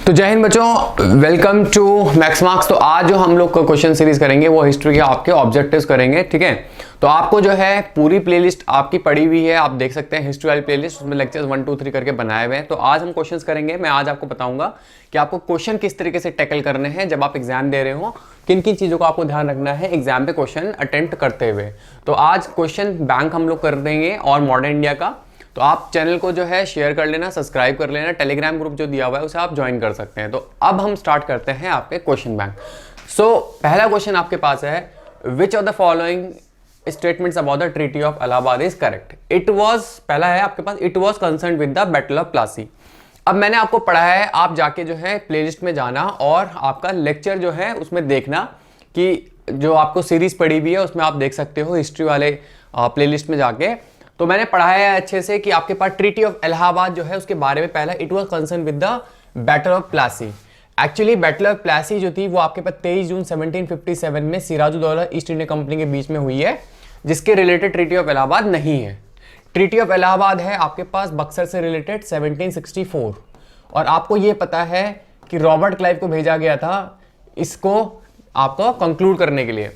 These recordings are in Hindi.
तो जय हिंद बच्चों, वेलकम टू मैक्स मार्क्स। तो आज जो हम लोग क्वेश्चन सीरीज करेंगे वो हिस्ट्री के आपके ऑब्जेक्टिव्स करेंगे, ठीक है। तो आपको जो है पूरी प्लेलिस्ट आपकी पड़ी हुई है, आप देख सकते हैं हिस्ट्री वाली प्लेलिस्ट, उसमें लेक्चर्स 1 2 3 करके बनाए हुए हैं। तो आज हम क्वेश्चंस करेंगे। मैं आज आपको बताऊंगा कि आपको क्वेश्चन किस तरीके से टैकल करने हैं जब आप एग्जाम दे रहे हो, किन किन चीज़ों को आपको ध्यान रखना है एग्जाम पे क्वेश्चन अटेम्प्ट करते हुए। तो आज क्वेश्चन बैंक हम लोग कर देंगे और मॉडर्न इंडिया का। तो आप चैनल को जो है शेयर कर लेना, सब्सक्राइब कर लेना, टेलीग्राम ग्रुप जो दिया हुआ है उसे आप ज्वाइन कर सकते हैं। तो अब हम स्टार्ट करते हैं आपके क्वेश्चन बैंक। पहला क्वेश्चन आपके पास है, which of the following statements about the treaty of Allahabad is correct. It was, पहला है आपके पास, it was concern with the battle of Plassey. अब मैंने आपको पढ़ा है, आप जाके जो है प्लेलिस्ट में जाना और आपका लेक्चर जो है उसमें देखना कि जो आपको सीरीज पड़ी हुई है उसमें आप देख सकते हो हिस्ट्री वाले प्लेलिस्ट में जाके। तो मैंने पढ़ाया है अच्छे से कि आपके पास ट्रीटी ऑफ इलाहाबाद जो है उसके बारे में पहला, it was concern with the battle of Plassey. Actually battle of Plassey जो थी वो आपके पास 23 जून 1757 में सिराजुद्दौला ईस्ट इंडिया कंपनी के बीच में हुई है, जिसके रिलेटेड ट्रीटी ऑफ इलाहाबाद नहीं है। ट्रीटी ऑफ इलाहाबाद है आपके पास बक्सर से रिलेटेड 1764। और आपको ये पता है कि रॉबर्ट क्लाइव को भेजा गया था इसको आपको कंक्लूड करने के लिए।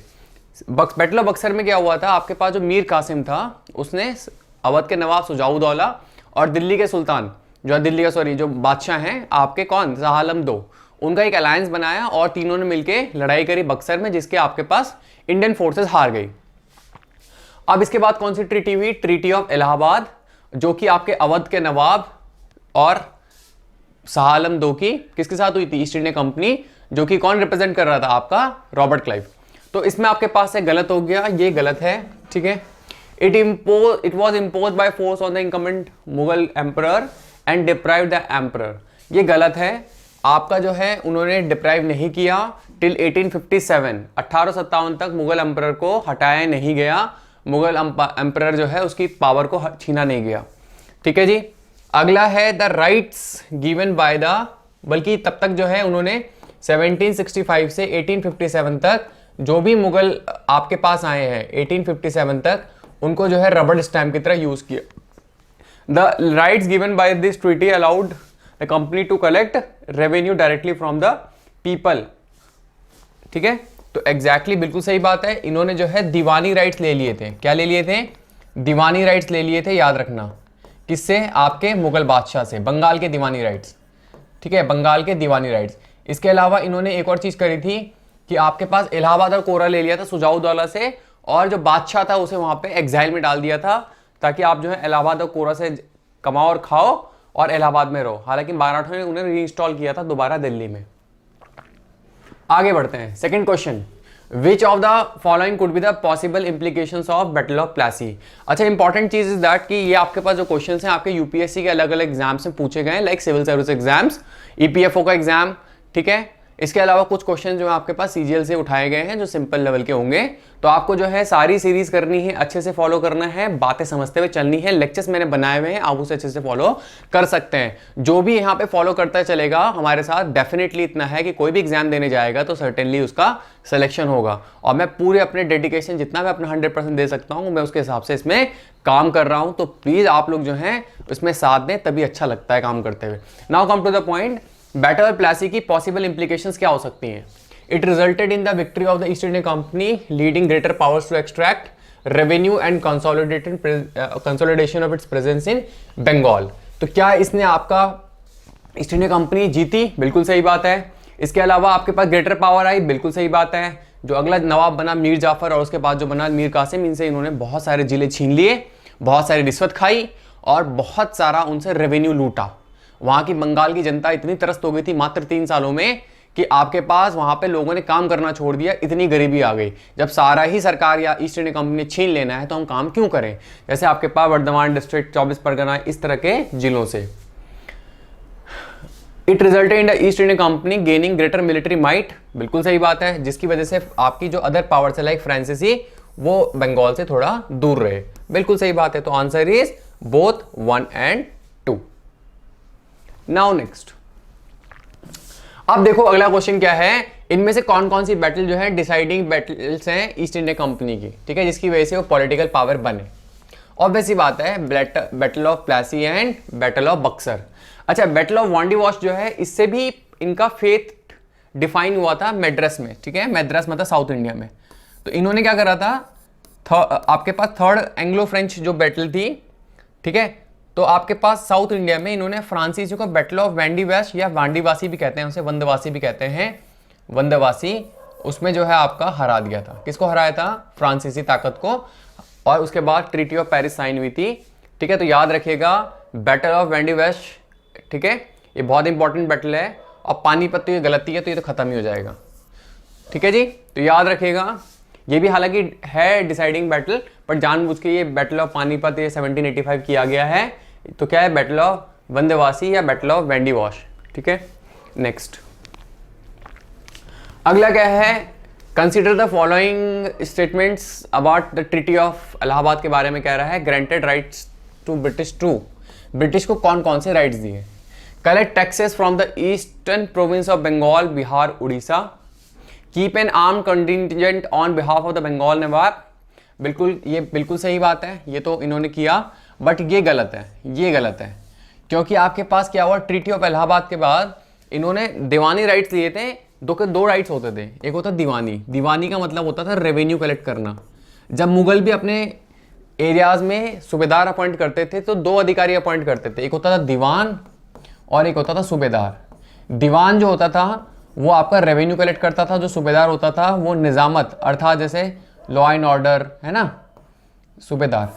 बैटल ऑफ बक्सर में क्या हुआ था, आपके पास जो मीर कासिम था उसने अवध के नवाब सुजाउद्दौला और दिल्ली के सुल्तान जो बादशाह हैं आपके, कौन, शाह आलम II, उनका एक अलायंस बनाया और तीनों ने मिलकर लड़ाई करी बक्सर में, जिसके आपके पास इंडियन फोर्सेस हार गई। अब इसके बाद कौन सी ट्रीटी हुई, ट्रीटी ऑफ इलाहाबाद, जो कि आपके अवध के नवाब और शाह आलम II की किसके साथ हुई थी, ईस्ट इंडिया कंपनी, जो कि कौन रिप्रेजेंट कर रहा था, आपका रॉबर्ट क्लाइव। तो इसमें आपके पास से गलत हो गया, ये गलत है, ठीक है। It was impose by force on the incumbent Mughal emperor and deprive the emperor, ये गलत है। आपका जो है उन्होंने डिप्राइव नहीं किया टिल 1857, 1857 तक मुगल एम्परर को हटाया नहीं गया, मुगल एम्परर जो है उसकी पावर को छीना नहीं गया, ठीक है जी। अगला है the rights given by the, बल्कि तब तक जो है उन्होंने 1765 से 1857 तक जो भी मुगल आपके पास आए हैं 1857 तक, उनको जो है रबड़ स्टैम्प की तरह यूज किया। The rights given by this treaty allowed the company to collect revenue directly from the people, ठीक है। तो एग्जैक्टली बिल्कुल सही बात है, इन्होंने जो है दीवानी राइट्स ले लिए थे। क्या ले लिए थे, दीवानी राइट्स ले लिए थे, याद रखना, किससे, आपके मुगल बादशाह से, बंगाल के दीवानी राइट्स, ठीक है, बंगाल के दीवानी राइट्स। इसके अलावा इन्होंने एक और चीज करी थी कि आपके पास इलाहाबाद और कोरा ले लिया था सुजाउद्दौला से, और जो बादशाह था उसे वहां पे एग्जाइल में डाल दिया था, ताकि आप जो है इलाहाबाद और कोरा से कमाओ और खाओ और इलाहाबाद में रहो। हालांकि मराठों ने उन्हें रीइंस्टॉल किया था दोबारा दिल्ली में। आगे बढ़ते हैं, second question, which of the following could be the possible implications of battle of Plassey. अच्छा, इंपॉर्टेंट चीज इज दैट कि ये आपके पास जो क्वेश्चन हैं आपके यूपीएससी के अलग अलग एग्जाम्स में पूछे गए, like civil service exams, EPFO का एग्जाम, ठीक है। इसके अलावा कुछ क्वेश्चन जो आपके पास सीजीएल से उठाए गए हैं जो सिंपल लेवल के होंगे। तो आपको जो है सारी सीरीज करनी है, अच्छे से फॉलो करना है, बातें समझते हुए चलनी है। लेक्चर्स मैंने बनाए हुए हैं, आप उसे अच्छे से फॉलो कर सकते हैं। जो भी यहाँ पे फॉलो करता चलेगा हमारे साथ, डेफिनेटली इतना है कि कोई भी एग्जाम देने जाएगा तो सर्टेनली उसका सिलेक्शन होगा। और मैं पूरे अपने डेडिकेशन, जितना मैं अपना 100% दे सकता हूँ, मैं उसके हिसाब से इसमें काम कर रहा हूँ। तो प्लीज आप लोग जो है इसमें साथ दें, तभी अच्छा लगता है काम करते हुए। Now come to the point, battle of Plassey की पॉसिबल इंप्लीकेशंस क्या हो सकती हैं। It resulted in the victory of the East India Company leading greater powers to extract revenue and consolidation of its presence in Bengal. तो क्या इसने आपका ईस्ट इंडिया कंपनी जीती, बिल्कुल सही बात है। इसके अलावा आपके पास ग्रेटर पावर आई, बिल्कुल सही बात है। जो अगला नवाब बना मीर जाफर और उसके बाद जो बना मीर कासिम, इनसे इन्होंने बहुत सारे जिले छीन लिए, बहुत सारी रिश्वत खाई और बहुत सारा उनसे रेवेन्यू लूटा। वहां की बंगाल की जनता इतनी त्रस्त हो गई थी मात्र 3 सालों में कि आपके पास वहां पे लोगों ने काम करना छोड़ दिया, इतनी गरीबी आ गई। जब सारा ही सरकार या ईस्ट इंडिया कंपनी ने छीन लेना है तो हम काम क्यों करें। जैसे आपके पास वर्धमान डिस्ट्रिक्ट, 24 परगना, इस तरह के जिलों से। It resulted in the East India company gaining greater military might, बिल्कुल सही बात है, जिसकी वजह से आपकी जो अदर पावर्स है लाइक फ्रांसीसी, वो बंगाल से थोड़ा दूर रहे, बिल्कुल सही बात है। तो answer is both 1 and 2। Now next, अब देखो अगला क्वेश्चन क्या है, इनमें से कौन कौन सी बैटल जो है डिसाइडिंग बैटल्स हैं ईस्ट इंडिया कंपनी की, ठीक है, जिसकी वजह से वो पॉलिटिकल पावर बने। ऑब्वियस सी बात है, battle of Plassey and battle of Buxar. अच्छा, बैटल ऑफ वांडीवॉश जो है इससे भी इनका फेथ डिफाइन हुआ था मैड्रास में, ठीक है, मैड्रास मतलब साउथ इंडिया में। तो इन्होंने क्या करा था, आपके पास थर्ड एंग्लो फ्रेंच जो बैटल थी, ठीक है, तो आपके पास साउथ इंडिया में इन्होंने फ्रांसीसियों को बैटल ऑफ वांडीवैश या वांडीवासी भी कहते हैं उसे, वंदवासी भी कहते हैं, वंदवासी, उसमें जो है आपका हरा दिया था। किसको हराया था? फ्रांसीसी ताकत को। और उसके बाद ट्रीटी ऑफ पेरिस साइन हुई थी, ठीक है। तो याद रखिएगा बैटल ऑफ वांडीवैश, ठीक है, ये बहुत इंपॉर्टेंट बैटल है। और पानीपत तो ये गलती है, तो ये तो खत्म ही हो जाएगा, ठीक है जी। तो याद रखिएगा, ये भी हालांकि है डिसाइडिंग बैटल, पर जानबूझ के ये बैटल ऑफ पानीपत ये 1785 किया गया है। तो क्या है? बैटल ऑफ वंदवासी या बैटल ऑफ वांडीवॉश, ठीक है। नेक्स्ट अगला क्या है? Consider the following statements about the treaty of Allahabad के बारे में कह रहा है। Granted rights to British, true. British को कौन कौन से राइट्स दिए? Collect taxes from the eastern province of Bengal, Bihar, Orissa. Keep an arm contingent on behalf of the Bengal Nawab. बिल्कुल, ये बिल्कुल सही बात है, ये तो इन्होंने किया, बट ये गलत है, ये गलत है। क्योंकि आपके पास क्या हुआ, ट्रीटी ऑफ इलाहाबाद के बाद इन्होंने दीवानी राइट्स लिए थे। दो राइट्स होते थे, एक होता दीवानी, दीवानी का मतलब होता था रेवेन्यू कलेक्ट करना। जब मुगल भी अपने एरियाज में सूबेदार अपॉइंट करते थे तो दो अधिकारी अपॉइंट करते थे, एक होता था दीवान और एक होता था सूबेदार। दीवान जो होता था वो आपका रेवेन्यू कलेक्ट करता था, जो सूबेदार होता था वो निजामत, अर्थात जैसे लॉ एंड ऑर्डर है ना, सूबेदार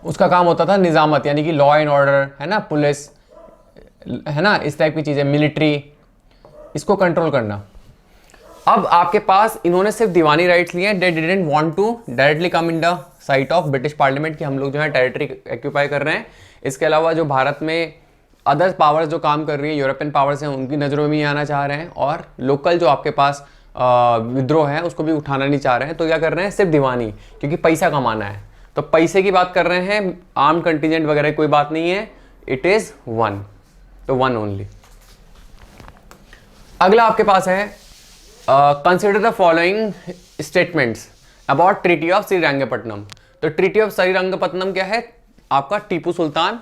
उसका काम होता था निजामत, यानी कि लॉ एंड ऑर्डर है ना, पुलिस है ना, इस टाइप की चीजें, मिलिट्री, इसको कंट्रोल करना। अब आपके पास इन्होंने सिर्फ दीवानी राइट्स लिए हैं। They didn't want to directly come in the sight of British Parliament कि हम लोग जो है टेरिटरी एक्यूपाई कर रहे हैं। इसके अलावा जो भारत में अदर पावर्स जो काम कर रही है, यूरोपियन पावर्स हैं, उनकी नज़रों में ही आना चाह रहे हैं, और लोकल जो आपके पास विद्रोह है उसको भी उठाना नहीं चाह रहे हैं। तो क्या कर रहे हैं? सिर्फ दीवानी, क्योंकि पैसा कमाना है, तो पैसे की बात कर रहे हैं। आर्म कंटिजेंट वगैरह कोई बात नहीं है, इट इज़ वन, तो वन ओनली। अगला आपके पास है consider the following statements about treaty of Srirangapatnam. तो ट्रीटी ऑफ श्रीरंगपट्टनम क्या है? आपका टीपू सुल्तान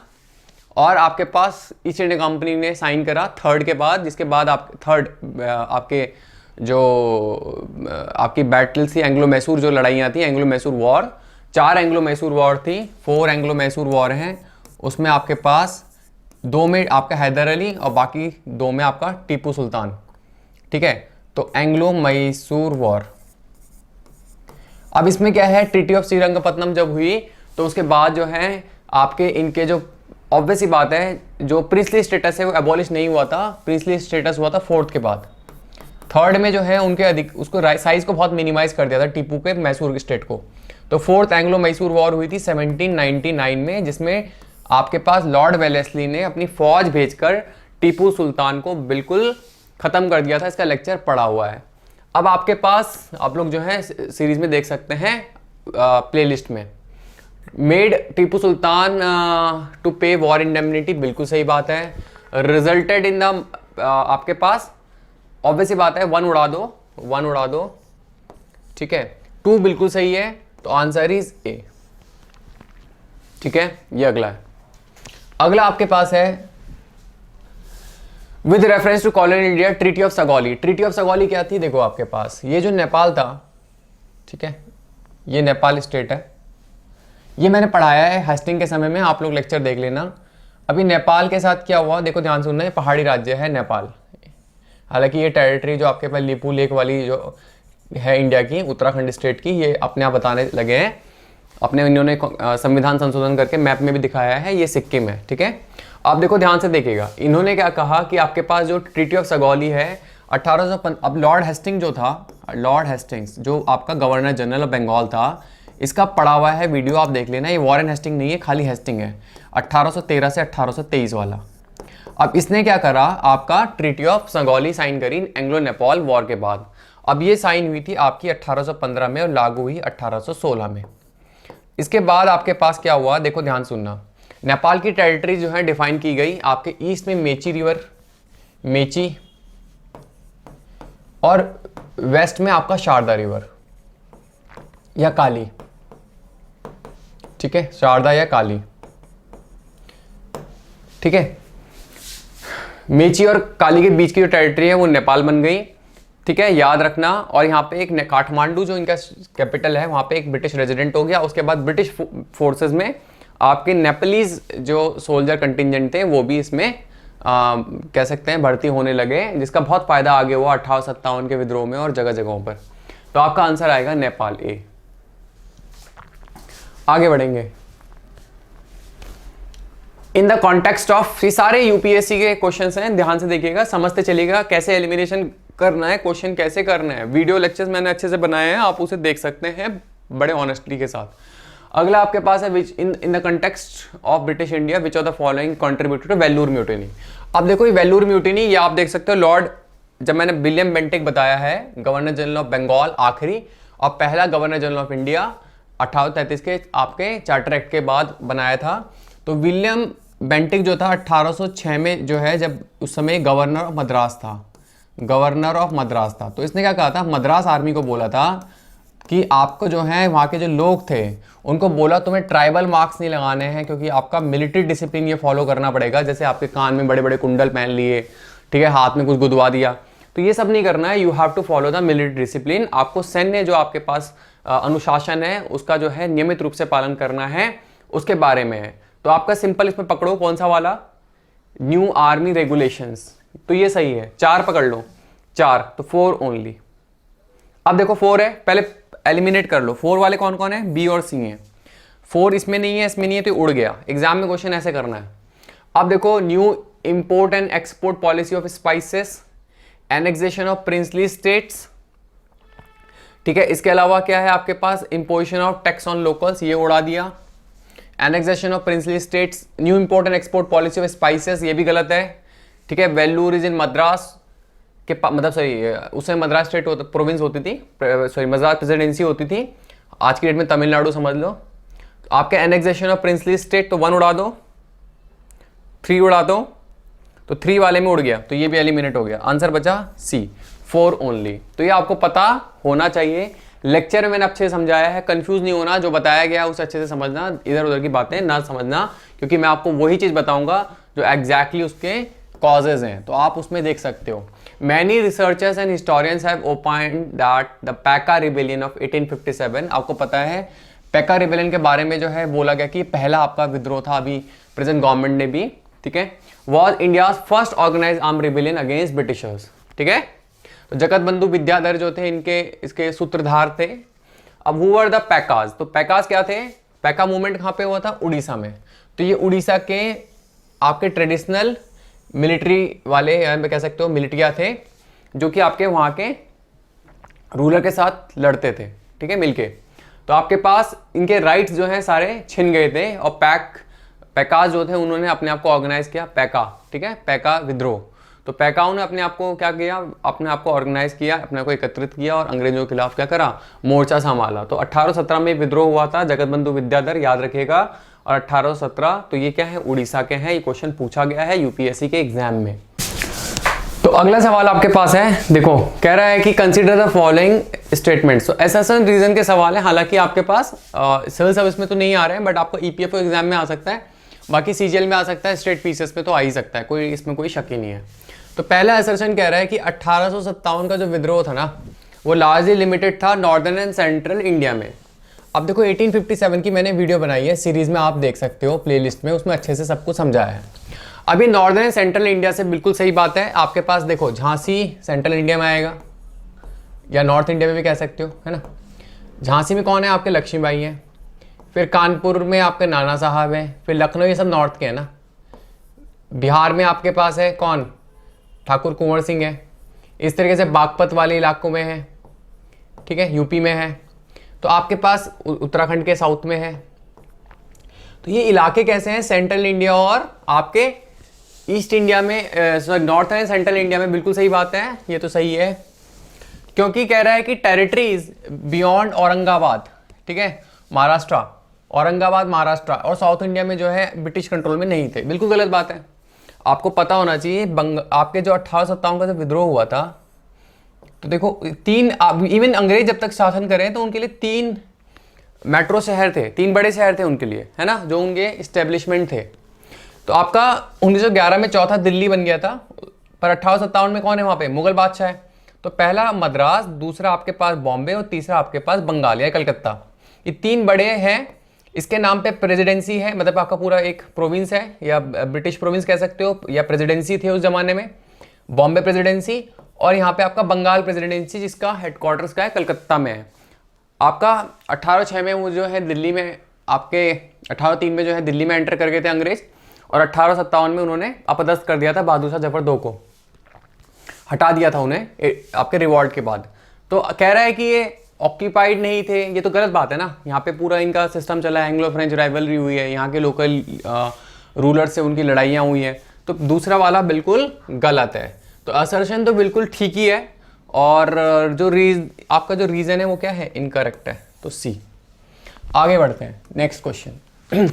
और आपके पास ईस्ट इंडिया कंपनी ने साइन करा थर्ड के बाद, जिसके बाद आपके जो आपकी बैटल थी एंग्लो मैसूर, जो लड़ाइयाँ थी Anglo Mysore war, 4 Anglo Mysore war थी, 4 एंग्लो मैसूर वॉर हैं। उसमें आपके पास 2 में आपका हैदर अली और बाकी 2 में आपका टीपू सुल्तान, ठीक है। तो एंग्लो मैसूर वॉर। अब इसमें क्या है, ट्रीटी ऑफ श्रीरंगपट्टनम जब हुई तो उसके बाद जो है आपके इनके जो ऑब्वियस ही बात है, जो प्रिंसली स्टेटस है वो एबॉलिश नहीं हुआ था, प्रिंसली स्टेटस हुआ था 4th के बाद। 3rd में जो है उनके उसको साइज को बहुत मिनिमाइज कर दिया था टीपू के मैसूर स्टेट को। तो 4th एंग्लो मैसूर वॉर हुई थी 1799 में, जिसमें आपके पास लॉर्ड वेलेस्ली ने अपनी फौज भेजकर टीपू सुल्तान को बिल्कुल खत्म कर दिया था। इसका लेक्चर पड़ा हुआ है। अब आपके पास आप लोग जो है सीरीज में देख सकते हैं प्लेलिस्ट में। मेड टीपू सुल्तान टू पे वॉर इंडेमनिटी, बिल्कुल सही बात है। रिजल्टेड इन द आपके पास ऑब्वियस ही बात है, 1 उड़ा दो, ठीक है। 2 बिल्कुल सही है, तो आंसर इज ए, ठीक है। ये अगला है। अगला आपके पास है with reference to colony India treaty of Sagauli. Treaty of Sagauli क्या थी? देखो आपके पास ये जो नेपाल था, ठीक है, ये नेपाल स्टेट है, ये मैंने पढ़ाया है हेस्टिंग के समय में, आप लोग लेक्चर देख लेना। अभी नेपाल के साथ क्या हुआ देखो, ध्यान सुनना, है पहाड़ी राज्य है नेपाल। हालांकि ये टेरिटरी जो आपके पास लिपू लेक वाली जो है इंडिया की, उत्तराखंड स्टेट की, ये अपने आप बताने लगे हैं, अपने इन्होंने संविधान संशोधन करके मैप में भी दिखाया है, ये सिक्किम है, ठीक है। आप देखो ध्यान से देखिएगा, इन्होंने क्या कहा कि आपके पास जो ट्रीटी ऑफ सगौली है 1800, अब लॉर्ड हेस्टिंग जो था, लॉर्ड हेस्टिंग्स जो आपका गवर्नर जनरल ऑफ बंगाल था, इसका पड़ा हुआ है वीडियो, आप देख लेना। ये वॉरेन हेस्टिंग नहीं है, खाली हेस्टिंग है, 1813 से 1823 वाला। अब इसने क्या करा, आपका ट्रीटी ऑफ सगौली साइन करी एंग्लो नेपाल वॉर के बाद। अब ये साइन हुई थी आपकी 1815 में और लागू हुई 1816 में। इसके बाद आपके पास क्या हुआ, देखो ध्यान सुनना। नेपाल की टेरिटरी जो है डिफाइन की गई, आपके ईस्ट में मेची रिवर, मेची, और वेस्ट में आपका शारदा रिवर या काली, ठीक है, शारदा या काली, ठीक है। मेची और काली के बीच की जो टेरिटरी है वो नेपाल बन गई, ठीक है, याद रखना। और यहाँ पे एक काठमांडू जो इनका कैपिटल है, वहाँ पे एक ब्रिटिश रेजिडेंट हो गया। उसके बाद ब्रिटिश फोर्सेस में आपके नेपालीज जो सोल्जर कंटिजेंट थे वो भी इसमें कह सकते हैं भर्ती होने लगे, जिसका बहुत फायदा आगे हुआ 1857 के विद्रोह में और जगह जगहों पर। तो आपका आंसर आएगा नेपाल ए। आगे बढ़ेंगे। इन द कॉन्टेक्स्ट ऑफ, ये सारे यूपीएससी के क्वेश्चंस हैं, ध्यान से देखिएगा, समझते चलिएगा कैसे एलिमिनेशन करना है, क्वेश्चन कैसे करना है। वीडियो लेक्चर्स मैंने अच्छे से बनाए हैं, आप उसे देख सकते हैं बड़े ऑनेस्टली के साथ। अगला आपके पास है which in the context of British India which of the following contributed to Vellore mutiny. अब देखो ये वेल्लूर म्यूटिनी, ये आप देख सकते हो लॉर्ड, जब मैंने विलियम बेंटिक बताया है, गवर्नर जनरल ऑफ बंगाल आखिरी और पहला गवर्नर जनरल ऑफ इंडिया 1833 के आपके चार्टर एक्ट के बाद बनाया था। तो विलियम बेंटिक जो था 1806 में जो है, जब उस समय गवर्नर ऑफ मद्रास था, गवर्नर ऑफ मद्रास था, तो इसने क्या कहा था, मद्रास आर्मी को बोला था कि आपको जो है वहाँ के जो लोग थे उनको बोला तुम्हें ट्राइबल मार्क्स नहीं लगाने हैं, क्योंकि आपका मिलिट्री डिसिप्लिन ये फॉलो करना पड़ेगा। जैसे आपके कान में बड़े बड़े कुंडल पहन लिए, ठीक है, हाथ में कुछ गुदवा दिया, तो ये सब नहीं करना है। You have to follow the military discipline. आपको सैन्य जो आपके पास अनुशासन है उसका जो है नियमित रूप से पालन करना है, उसके बारे में है। तो आपका सिंपल इसमें पकड़ो कौन सा वाला, न्यू आर्मी रेगुलेशंस, तो ये सही है। 4 पकड़ लो, 4 तो 4 ओनली। अब देखो 4 है, पहले एलिमिनेट कर लो। 4 वाले कौन कौन है, बी और सी हैं। 4 इसमें नहीं है, इसमें नहीं है, तो उड़ गया। एग्जाम में क्वेश्चन ऐसे करना है। अब देखो new import and export policy of spices, annexation of princely states, ठीक है। इसके अलावा क्या है आपके पास, imposition of tax on locals, ये उड़ा दिया। Annexation of princely states, new import and export policy of spices, ये भी गलत है, ठीक है। वेल्लूर इज इन मद्रास के मतलब सॉरी, उसमें मद्रास स्टेट प्रोविंस होती थी, सॉरी मद्रास प्रेसिडेंसी होती थी, आज की डेट में तमिलनाडु समझ लो। आपके एनेक्सेशन ऑफ प्रिंसली स्टेट, तो 1 उड़ा दो, 3 उड़ा दो, तो 3 वाले में उड़ गया, तो ये भी एलिमिनेट हो गया। आंसर बचा सी, 4 ओनली। तो ये आपको पता होना चाहिए। लेक्चर में मैंने अच्छे से समझाया है, कंफ्यूज नहीं होना, जो बताया गया उसे अच्छे से समझना, इधर उधर की बातें ना समझना, क्योंकि मैं आपको वही चीज बताऊंगा जो एग्जैक्टली उसके कॉजेज हैं, तो आप उसमें देख सकते हो। Many researchers and historians have ओपाइंड that the Paika rebellion of 1857, आपको पता है पैका रिबेलियन के बारे में जो है बोला गया कि पहला आपका विद्रोह था, अभी प्रेजेंट गवर्नमेंट ने भी, ठीक है, was India first organise arm rebellion against Britishers, ठीक है। तो जगत बंधु विद्याधर जो थे इनके इसके सूत्रधार थे। अब हु वर द पैकाज, तो पैकाज क्या थे, पैका मूवमेंट कहाँ पे हुआ था, उड़ीसा में। तो ये उड़ीसा के आपके ट्रेडिशनल मिलिट्री वाले, यहाँ पे कह सकते हो मिलिटिया थे, जो कि आपके वहाँ के रूलर के साथ लड़ते थे, ठीक है, मिलके। तो आपके पास इनके राइट्स जो हैं सारे छिन गए थे, और पैकाज जो थे उन्होंने अपने आप को ऑर्गेनाइज किया, पैका, ठीक है, पैका विद्रोह। तो पैकाओं ने अपने आप को क्या किया, अपने आप को ऑर्गेनाइज किया, अपने आप को एकत्रित किया और अंग्रेजों के खिलाफ क्या करा, मोर्चा संभाला। तो 1817 में विद्रोह हुआ था, जगत बंधु विद्याधर, याद रखिएगा। और 1817, तो ये क्या है, उड़ीसा के हैं। ये क्वेश्चन पूछा गया है यूपीएससी के एग्जाम में। तो अगला सवाल आपके पास है, देखो कह रहा है कि कंसीडर द फॉलोइंग स्टेटमेंट्स। तो एसेसन रीजन के सवाल है, हालांकि आपके पास सिविल सर्विस में तो नहीं आ रहे हैं, बट आपको ईपीएफओ एग्जाम में आ सकता है, बाकी सीजीएल में आ सकता है, स्टेट पीसीएस में तो आ ही सकता है, कोई इसमें कोई शक ही नहीं है। तो पहला एसेसन कह रहा है कि 1857 का जो विद्रोह था ना, वो लार्जली लिमिटेड था नॉर्दर्न एंड सेंट्रल इंडिया में। अब देखो 1857 की मैंने वीडियो बनाई है सीरीज में, आप देख सकते हो प्लेलिस्ट में, उसमें अच्छे से सब कुछ समझाया है। अभी नॉर्दर्न एंड सेंट्रल इंडिया से बिल्कुल सही बात है। आपके पास देखो झांसी सेंट्रल इंडिया में आएगा, या नॉर्थ इंडिया में भी कह सकते हो, है ना। झांसी में कौन है, आपके लक्ष्मीबाई हैं, फिर कानपुर में आपके नाना साहब हैं, फिर लखनऊ, ये सब नॉर्थ के हैं ना। बिहार में आपके पास है कौन, ठाकुर कुंवर सिंह है। इस तरीके से बागपत वाले इलाकों में है, ठीक है, यूपी में है। तो आपके पास उत्तराखंड के साउथ में है। तो ये इलाके कैसे हैं, सेंट्रल इंडिया और आपके ईस्ट इंडिया में, sorry north and central India में, बिल्कुल सही बात है, ये तो सही है। क्योंकि कह रहा है कि टेरिटरीज बियॉन्ड औरंगाबाद, ठीक है, महाराष्ट्र, औरंगाबाद महाराष्ट्र और साउथ इंडिया में जो है ब्रिटिश कंट्रोल में नहीं थे, बिल्कुल गलत बात है। आपको पता होना चाहिए आपके जो 1857 का जो विद्रोह हुआ था, तो देखो 3, इवन अंग्रेज जब तक शासन करें तो उनके लिए 3 मेट्रो शहर थे, 3 बड़े शहर थे उनके लिए, है ना, जो उनके इस्टेब्लिशमेंट थे। तो आपका 1911 में चौथा दिल्ली बन गया था, पर 1857 में कौन है वहाँ पे? मुगल बादशाह है। तो पहला मद्रास, दूसरा आपके पास बॉम्बे और तीसरा आपके पास बंगाल या कलकत्ता। ये 3 बड़े हैं। इसके नाम पे प्रेसिडेंसी है, मतलब आपका पूरा एक प्रोविंस है, या ब्रिटिश प्रोविंस कह सकते हो, या प्रेसिडेंसी थे उस जमाने में, बॉम्बे प्रेसिडेंसी। और यहाँ पे आपका बंगाल प्रेसिडेंसी, जिसका हेडक्वार्टर्स का है कलकत्ता में है। आपका 1806 में वो जो है दिल्ली में, आपके 1803 में जो है दिल्ली में एंटर कर गए थे अंग्रेज, और 1857 में उन्होंने अपदस्थ कर दिया था बहादुर शाह जफर 2 को, हटा दिया था उन्हें आपके रिवॉल्ट के बाद। तो कह रहा है कि ये ऑक्यूपाइड नहीं थे, ये तो गलत बात है ना। यहाँ पे पूरा इनका सिस्टम चला है, एंग्लो फ्रेंच राइवलरी हुई है, यहाँ के लोकल रूलर से उनकी लड़ाइयाँ हुई हैं। तो दूसरा वाला बिल्कुल गलत है। तो असर्शन तो बिल्कुल ठीक ही है, और जो आपका जो रीज़न है वो क्या है? इनकरेक्ट है। तो सी। आगे बढ़ते हैं, next question.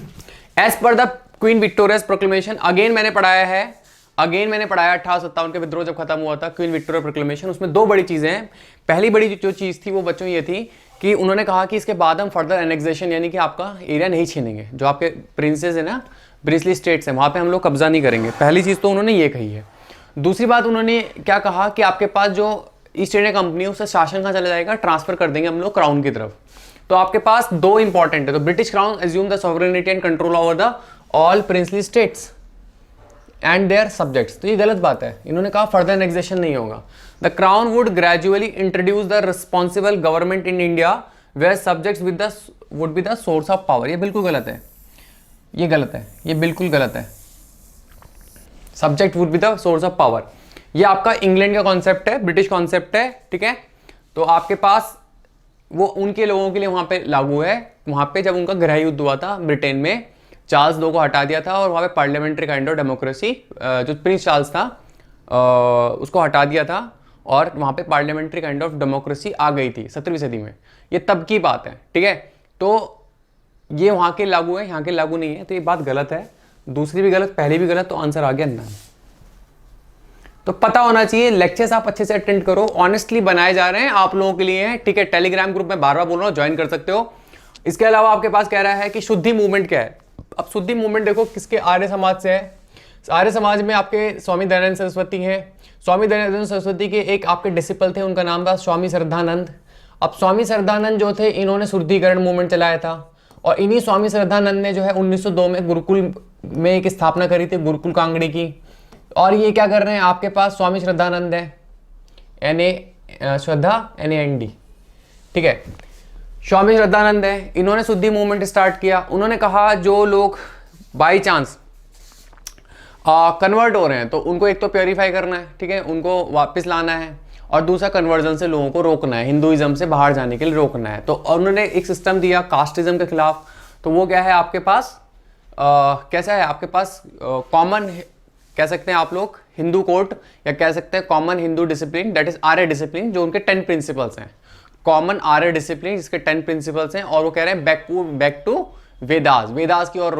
As per the queen Victoria's proclamation, again मैंने पढ़ाया 1857 के विद्रोह जब खत्म हुआ था, क्वीन विक्टोरिया प्रोक्लेमेशन, उसमें 2 बड़ी चीजें हैं। पहली बड़ी जो चीज थी वो बच्चों ये थी कि उन्होंने कहा कि इसके बाद हम फर्दर एनेक्सेशन, यानी कि आपका एरिया नहीं छीनेंगे, जो आपके प्रिंसेस है ना, ब्रिस्ली स्टेट्स हैं, वहां पे हम लोग कब्जा नहीं करेंगे। पहली चीज तो उन्होंने ये कही है। दूसरी बात उन्होंने क्या कहा कि आपके पास जो ईस्ट इंडिया कंपनी है उससे शासन कहाँ चला जाएगा? ट्रांसफर कर देंगे हम लोग क्राउन की तरफ। तो आपके पास 2 इंपॉर्टेंट है। तो British crown assume the sovereignty and control over the all princely states and their subjects. तो ये गलत बात है। इन्होंने कहा फर्दर एनेक्सेशन नहीं होगा। The crown would gradually introduce the responsible government in India where subjects would be the source of power. ये बिल्कुल गलत है, ये गलत है, ये बिल्कुल गलत है। Subject would be the source of power, ये आपका इंग्लैंड का कॉन्सेप्ट है, ब्रिटिश कॉन्सेप्ट है, ठीक है। तो आपके पास वो उनके लोगों के लिए वहां पे लागू है। वहां पे जब उनका गृह युद्ध हुआ था ब्रिटेन में, चार्ल्स 2 को हटा दिया था, और वहां पे पार्लियामेंट्री काइंड ऑफ डेमोक्रेसी, जो प्रिंस चार्ल्स था उसको हटा दिया था, और वहां पे पार्लियामेंट्री काइंड ऑफ डेमोक्रेसी आ गई थी 17वीं सदी में। ये तब की बात है, ठीक है। तो ये वहां के लागू है, यहाँ के लागू नहीं है। तो ये बात गलत है, दूसरी भी गलत, पहली भी गलत। तो आंसर आ गया नन। तो पता होना चाहिए, लेक्चर्स आप अच्छे से अटेंड करो, ऑनेस्टली बनाए जा रहे हैं आप लोगों के लिए, ठीक है। टेलीग्राम ग्रुप में बार बार बोल रहा हूँ, ज्वाइन कर सकते हो। इसके अलावा आपके पास कह रहा है कि शुद्धि मूवमेंट क्या है। अब शुद्धि मूवमेंट देखो किसके, आर्य समाज से है। आर्य समाज में आपके स्वामी दयानंद सरस्वती हैं। स्वामी दयानंद सरस्वती के एक आपके डिसिपल थे, उनका नाम था स्वामी श्रद्धानंद। अब स्वामी श्रद्धानंद जो थे, इन्होंने शुद्धिकरण मूवमेंट चलाया था, और इन्हीं स्वामी श्रद्धानंद ने जो है 1902 में गुरुकुल में एक स्थापना करी थी, गुरुकुल कांगड़ी की। और ये क्या कर रहे हैं, आपके पास स्वामी श्रद्धानंद है, श्रद्धा NAND, ठीक है। स्वामी श्रद्धानंद है, इन्होंने शुद्धि मूवमेंट स्टार्ट किया। उन्होंने कहा जो लोग बाई चांस कन्वर्ट हो रहे हैं तो उनको एक तो प्योरीफाई करना है, ठीक है, उनको वापस लाना है, और दूसरा कन्वर्जन से लोगों को रोकना है, हिंदुइज्म से बाहर जाने के लिए रोकना है। तो उन्होंने एक सिस्टम दिया कास्टिज्म के खिलाफ। तो वो क्या है आपके पास, कैसा है आपके पास, कॉमन कह सकते हैं आप लोग हिंदू कोर्ट, या कह सकते हैं common Hindu discipline, that is Arya discipline, जो उनके 10 प्रिंसिपल्स हैं। कॉमन आर्य डिसिप्लिन जिसके 10 प्रिंसिपल्स हैं, और वो कह रहे हैं बैक टू वेदास की और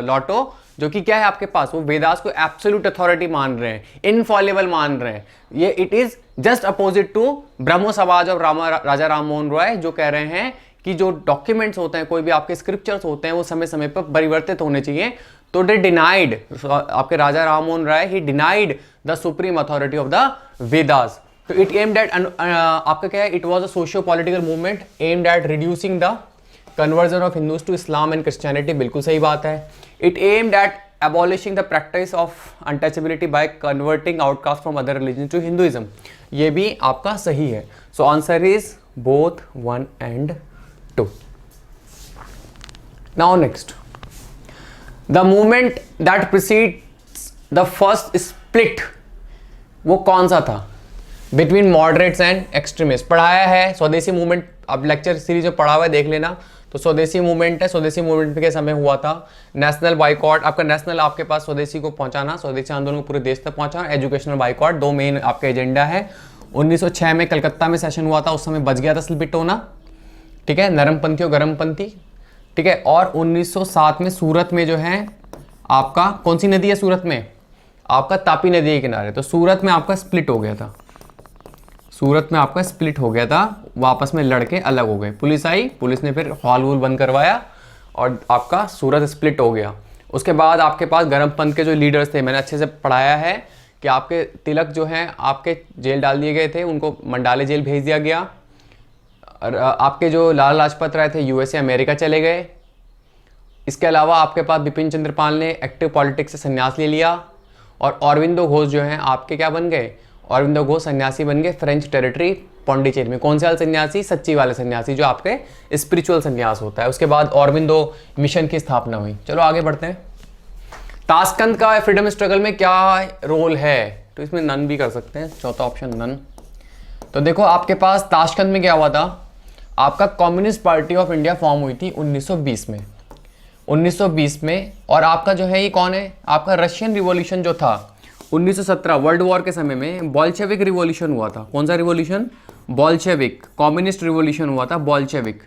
लौटो, जो कि क्या है आपके पास, वो वेदास को एब्सोल्यूट अथॉरिटी मान रहे हैं, इनफॉलेबल मान रहे हैं। ये it is just opposite to Brahmo Samaj और राजा राम मोहन रॉय, जो कह रहे हैं कि जो डॉक्यूमेंट्स होते हैं, कोई भी आपके स्क्रिप्चर्स होते हैं, वो समय समय पर परिवर्तित होने चाहिए। तो दे डिनाइड, आपके Raja Ram Mohan Roy, he denied the supreme authority of the Vedas. तो इट एम्ड एट, आपका क्या है, it was a socio political movement aimed at reducing the conversion of Hindus to Islam and Christianity, बिल्कुल सही बात है। It aimed at abolishing the practice of untouchability by converting outcasts from other religions to Hinduism, ये भी आपका सही है। So answer is both 1 and 2. Now next, the movement that precedes the first split, वो कौन सा था, between moderates and extremists, पढ़ाया है। स्वदेशी मूवमेंट, अब लेक्चर सीरीज जो पढ़ा हुआ है देख लेना। तो स्वदेशी मूवमेंट है, स्वदेशी मूवमेंट के समय हुआ था नेशनल बाइकॉट, आपका नेशनल आपके पास स्वदेशी को पहुंचाना, स्वदेशी आंदोलन को पूरे देश तक पहुंचाना, एजुकेशनल बाइकॉट, 2 मेन आपका एजेंडा है। 1906 में कलकत्ता में सेशन हुआ था, उस समय बच गया था स्प्लिट होना, ठीक है, नरमपंथी और गर्मपंथी, ठीक है। और 1907 में सूरत में जो है आपका, कौन सी नदी है सूरत में, आपका तापी नदी के किनारे, तो सूरत में आपका स्प्लिट हो गया था, सूरत में आपका स्प्लिट हो गया था, वापस में लड़के अलग हो गए, पुलिस आई, पुलिस ने फिर हॉल वूल बंद करवाया और आपका सूरत स्प्लिट हो गया। उसके बाद आपके पास गरम पंथ के जो लीडर्स थे, मैंने अच्छे से पढ़ाया है कि आपके तिलक जो हैं आपके जेल डाल दिए गए थे, उनको मंडाले जेल भेज दिया गया। और आपके जो लाला लाजपत राय थे यूएसए अमेरिका चले गए। इसके अलावा आपके पास बिपिन चंद्र पाल ने एक्टिव पॉलिटिक्स से संन्यास ले लिया। और अरविंदो घोष जो हैं आपके क्या बन गए, अरविंदो घोष सन्यासी बन गए फ्रेंच टेरिटरी पौंडीचेरी में। कौन से वाले सन्यासी, सच्ची वाले सन्यासी, जो आपके स्पिरिचुअल सन्यास होता है। उसके बाद अरविंदो मिशन की स्थापना हुई। चलो आगे बढ़ते हैं। ताशकंद का फ्रीडम स्ट्रगल में क्या रोल है, तो इसमें नन भी कर सकते हैं, चौथा ऑप्शन नन। तो देखो आपके पास ताशकंद में क्या हुआ था, आपका communist party of India form हुई थी 1920 में, 1920 में। और आपका जो है ये कौन है, आपका रशियन रिवॉल्यूशन जो था 1917 वर्ल्ड वॉर के समय में बोल्शेविक रिवॉल्यूशन हुआ था। कौन सा रिवॉल्यूशन, बोल्शेविक, कम्युनिस्ट रिवॉल्यूशन हुआ था बोल्शेविक।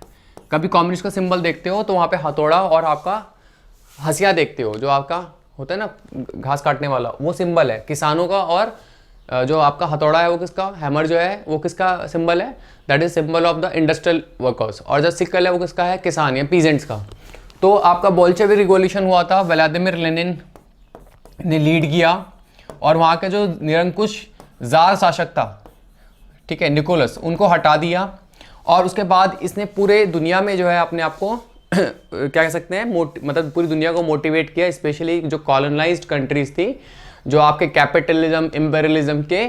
कभी कम्युनिस्ट का सिंबल देखते हो तो वहाँ पे हथौड़ा और आपका हसिया देखते हो, जो आपका होता है ना घास काटने वाला, वो सिंबल है किसानों का। और जो आपका हथौड़ा है वो किसका, हैमर जो है वो किसका सिंबल है, that is symbol of the industrial workers. और जो सिक्कल है वो किसका है, किसान या पीजेंट्स का। तो आपका बोल्शेविक रिवॉल्यूशन हुआ था, व्लादिमीर लेनिन ने लीड किया। और वहाँ के जो निरंकुश जार शासक था, ठीक है, निकोलस, उनको हटा दिया। और उसके बाद इसने पूरे दुनिया में जो है अपने आप को क्या कह सकते हैं, मतलब पूरी दुनिया को मोटिवेट किया, स्पेशली जो कॉलोनाइज्ड कंट्रीज थी, जो आपके कैपिटलिज्म इंपेरियलिज्म के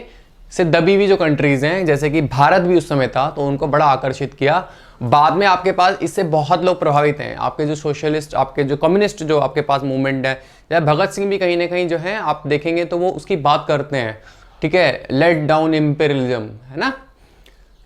से दबी हुई जो कंट्रीज हैं, जैसे कि भारत भी उस समय था, तो उनको बड़ा आकर्षित किया। बाद में आपके पास इससे बहुत लोग प्रभावित हैं, आपके जो सोशलिस्ट, आपके जो कम्युनिस्ट जो आपके पास मूवमेंट है, या भगत सिंह भी कहीं ना कहीं जो है आप देखेंगे तो वो उसकी बात करते हैं, ठीक है, लेट डाउन इंपेरियलिज्म, है ना।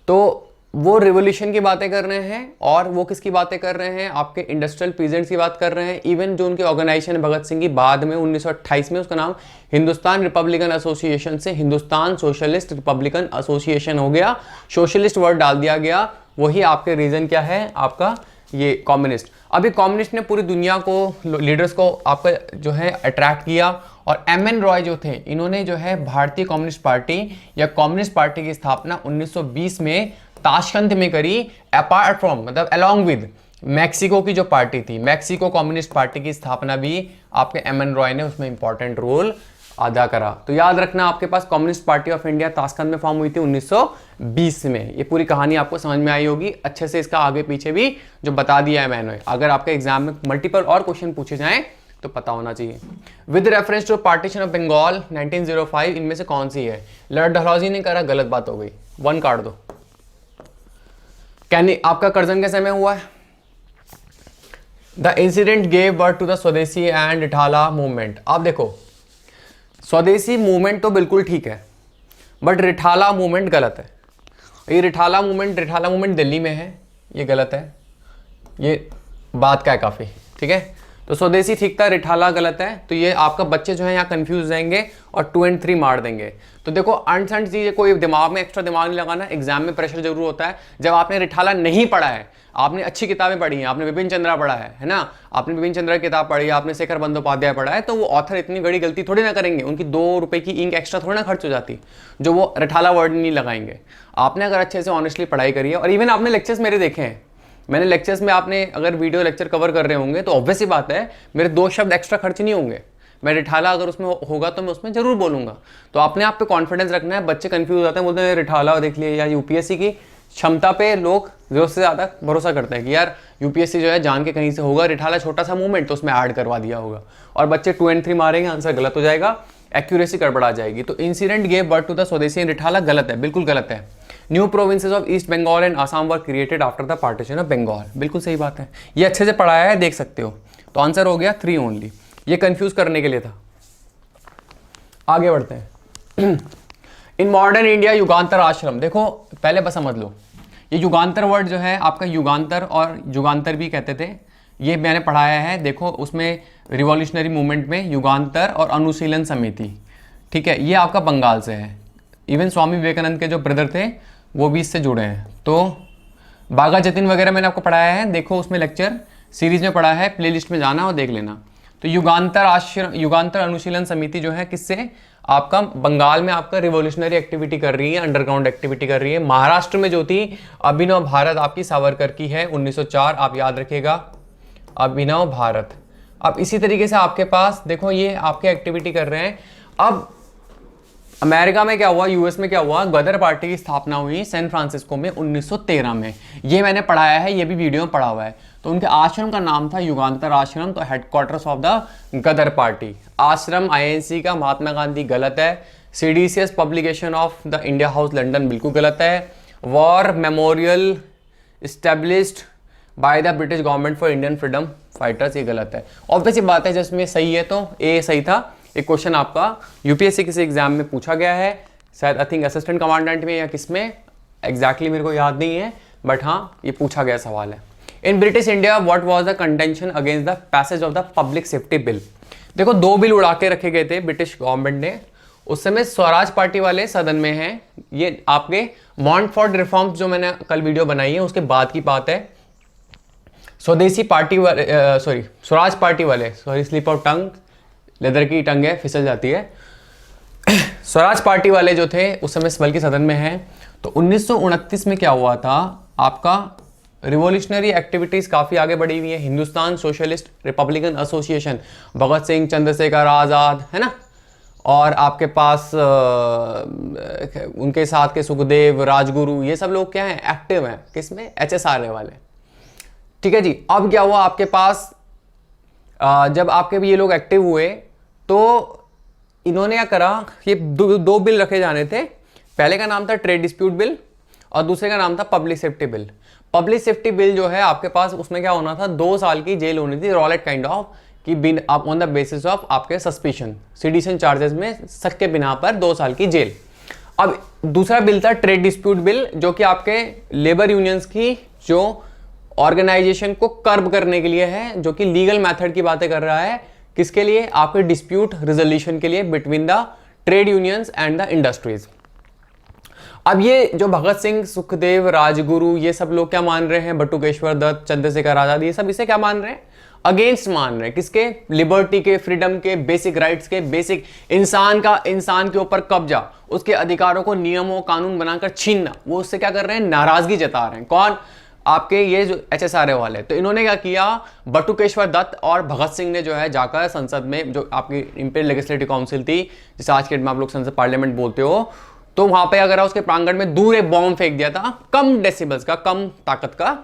तो वो रिवोल्यूशन की बातें कर रहे हैं, और वो किसकी बातें कर रहे हैं, आपके इंडस्ट्रियल पीजेंट्स की बात कर रहे हैं। इवन जो उनके ऑर्गेनाइजेशन भगत सिंह की बाद में 1928 में उसका नाम हिंदुस्तान रिपब्लिकन एसोसिएशन से हिंदुस्तान सोशलिस्ट रिपब्लिकन एसोसिएशन हो गया, सोशलिस्ट वर्ड डाल दिया गया। वही आपके रीजन क्या है, आपका ये कम्युनिस्ट। अभी कम्युनिस्ट ने पूरी दुनिया को, लीडर्स को आपका जो है अट्रैक्ट किया। और एम.एन. रॉय जो थे, इन्होंने जो है भारतीय कम्युनिस्ट पार्टी या कम्युनिस्ट पार्टी की स्थापना 1920 में ताशकंद में करी, अपार्ट फ्रॉम, मतलब अलॉन्ग विद मैक्सिको की जो पार्टी थी, मैक्सिको कम्युनिस्ट पार्टी की स्थापना भी आपके एम.एन. रॉय ने उसमें इंपॉर्टेंट रोल अदा करा। तो याद रखना, आपके पास communist party of India Tashkent में फॉर्म हुई थी 1920 में। ये पूरी कहानी आपको समझ में आई होगी अच्छे से, इसका आगे पीछे भी जो बता दिया है मैंने। अगर आपके एग्जाम में मल्टीपल और क्वेश्चन पूछे जाएं तो पता होना चाहिए। With reference to partition of Bengal 1905, इनमें से कौन सी है, लॉर्ड डलहौजी ने करा, गलत बात हो गई, 1 काट दो। आपका कर्जन के समय हुआ है। The incident gave birth to the swadeshi and Rithala movement. आप देखो, स्वदेशी मूवमेंट तो बिल्कुल ठीक है, बट रिठाला मूवमेंट गलत है। ये रिठाला मूवमेंट दिल्ली में है, ये गलत है, ये बात का है काफ़ी, ठीक है। तो स्वदेशी ठीक था, रिठाला गलत है। तो ये आपका बच्चे जो है यहाँ कंफ्यूज जाएंगे और 2 और 3 मार देंगे। तो देखो अनसंट चीज़ें कोई दिमाग में एक्स्ट्रा दिमाग नहीं लगाना, एग्जाम में प्रेशर जरूर होता है। जब आपने रिठाला नहीं पढ़ा है, आपने अच्छी किताबें पढ़ी हैं, आपने बिपिन चंद्रा पढ़ा है ना, आपने बिपिन चंद्रा की किताब पढ़ी है, आपने शेखर बंदोपाध्याय पढ़ा है, तो वो ऑथर इतनी बड़ी गलती थोड़ी ना करेंगे, उनकी 2 रुपए की इंक एक्स्ट्रा थोड़ी ना खर्च हो जाती जो वो रिठाला वर्ड नहीं लगाएंगे। आपने अगर अच्छे से ऑनेस्टली पढ़ाई करी है, और इवन आपने लेक्चर्स मेरे देखे हैं, मैंने लेक्चर्स में, आपने अगर वीडियो लेक्चर कवर कर रहे होंगे तो ऑब्वियस ही बात है मेरे 2 शब्द एक्स्ट्रा खर्च नहीं होंगे। मैं रिठाला अगर उसमें होगा तो मैं उसमें जरूर बोलूंगा। तो आपने आप पे कॉन्फिडेंस रखना है। बच्चे कंफ्यूज हो जाते हैं, बोलते हैं रिठाला देख लिए, या यूपीएससी की क्षमता पे लोग जरूरत से ज़्यादा भरोसा करते हैं कि यार यूपीएससी जो है जान के कहीं से होगा, रिठाला छोटा सा मूवमेंट तो उसमें ऐड करवा दिया होगा, और बच्चे 2 और 3 मारेंगे, आंसर गलत हो जाएगा, एक्यूरेसी गड़बड़ा जाएगी। तो incident gave birth to the swadeshi and Rithala गलत है, बिल्कुल गलत है। New provinces of east Bengal and Assam were created after the partition of Bengal, बिल्कुल सही बात है, ये अच्छे से पढ़ाया है, देख सकते हो। तो आंसर हो गया 3 ओनली, ये कंफ्यूज करने के लिए था। आगे बढ़ते हैं। इन मॉडर्न इंडिया युगांतर आश्रम, देखो पहले बस समझ लो, ये युगांतर वर्ड जो है आपका युगांतर और युगांतर भी कहते थे, ये मैंने पढ़ाया है। देखो उसमें रिवॉल्यूशनरी मूवमेंट में युगांतर और अनुशीलन समिति, ठीक है, ये आपका बंगाल से है। इवन स्वामी विवेकानंद के जो ब्रदर थे वो भी इससे जुड़े हैं। तो बागा जतीन वगैरह मैंने आपको पढ़ाया है, देखो उसमें लेक्चर सीरीज में पढ़ा है, प्लेलिस्ट में जाना और देख लेना। तो युगांतर अनुशीलन समिति जो है किससे, आपका बंगाल में आपका रिवॉल्यूशनरी एक्टिविटी कर रही है, अंडरग्राउंड एक्टिविटी कर रही है। महाराष्ट्र में जो थी अभिनव भारत आपकी सावरकर की है, 1904, आप याद रखिएगा, अभिनव भारत। अब इसी तरीके से आपके पास देखो ये आपके एक्टिविटी कर रहे हैं। अब अमेरिका में क्या हुआ, यूएस में क्या हुआ, गदर पार्टी की स्थापना हुई सैन फ्रांसिस्को में 1913 में। ये मैंने पढ़ाया है, ये भी वीडियो में पढ़ा हुआ है। तो उनके आश्रम का नाम था युगांतर आश्रम, तो headquarters of the Ghadar party. Ashram INC का महात्मा गांधी गलत है। सीडीसीएस publication of the India House London बिल्कुल गलत है। War memorial established by the British government for Indian freedom fighters, ये गलत है। ऑब्वियस ही बात है, जिसमें सही है तो ए सही था। एक क्वेश्चन आपका यूपीएससी किसी एग्जाम में पूछा गया है, शायद आई थिंक असिस्टेंट कमांडेंट में या किसमें, एग्जैक्टली मेरे को याद नहीं है, बट हाँ ये पूछा गया सवाल है। In British India what was the contention against the passage of the public safety bill. देखो 2 बिल उड़ा के रखे गए थे ब्रिटिश गवर्नमेंट ने, उस समय स्वराज पार्टी वाले सदन में हैं। ये आपके मॉन्टफोर्ट रिफॉर्म्स जो मैंने कल वीडियो बनाई है उसके बाद की बात है। स्वदेशी पार्टी वाले स्वराज पार्टी वाले, sorry slip of tongue, leather की टंग है फिसल जाती है। स्वराज पार्टी वाले जो थे उस समय बल्कि सदन में हैं। तो 1929 में क्या हुआ था, आपका रिवोल्यूशनरी एक्टिविटीज काफी आगे बढ़ी हुई है। Hindustan socialist Republican association, Bhagat Singh, Chandrashekhar Azad, है ना, और आपके पास उनके साथ के सुखदेव, राजगुरु, ये सब लोग क्या हैं, एक्टिव हैं किसमें, एचएसआर वाले। ठीक है जी। अब क्या हुआ आपके पास, जब आपके भी ये लोग एक्टिव हुए तो इन्होंने क्या करा, ये दो बिल रखे जाने थे। पहले का नाम था ट्रेड डिस्प्यूट बिल और दूसरे का नाम था public safety bill. Public safety bill जो है आपके पास, उसमें क्या होना था, 2 साल की जेल होनी थी, रॉलेट काइंड ऑफ, कि बिन आप ऑन द बेसिस ऑफ आपके सस्पिशन, सिडिशन चार्जेस में शक के बिना पर 2 साल की जेल। अब दूसरा बिल था ट्रेड डिस्प्यूट बिल, जो कि आपके लेबर यूनियंस की जो ऑर्गेनाइजेशन को कर्ब करने के लिए है, जो कि लीगल मेथड की बातें कर रहा है, किसके लिए, आपके डिस्प्यूट रिजोल्यूशन के लिए between the trade unions and the industries. अब ये जो भगत सिंह, सुखदेव, राजगुरु, ये सब लोग क्या मान रहे हैं, बटुकेश्वर दत्त, चंद्रशेखर आजाद, ये सब इसे क्या मान रहे हैं, अगेंस्ट मान रहे हैं, किसके, लिबर्टी के, फ्रीडम के, बेसिक राइट्स के, बेसिक इंसान के ऊपर कब्जा, उसके अधिकारों को नियमों कानून बनाकर छीनना, वो उससे क्या कर रहे हैं, नाराजगी जता रहे हैं। कौन, आपके ये जो एचएसआर वाले। तो इन्होंने क्या किया, बटुकेश्वर दत्त और भगत सिंह ने जो है जाकर संसद में, जो आपकी इंपीरियल लेजिस्लेटिव काउंसिल थी, जिसे आज के डेट में आप लोग संसद पार्लियामेंट बोलते हो, तो वहां पे अगर उसके प्रांगण में दूर एक बॉम्ब फेंक दिया था, कम डेसिबल्स का, कम ताकत का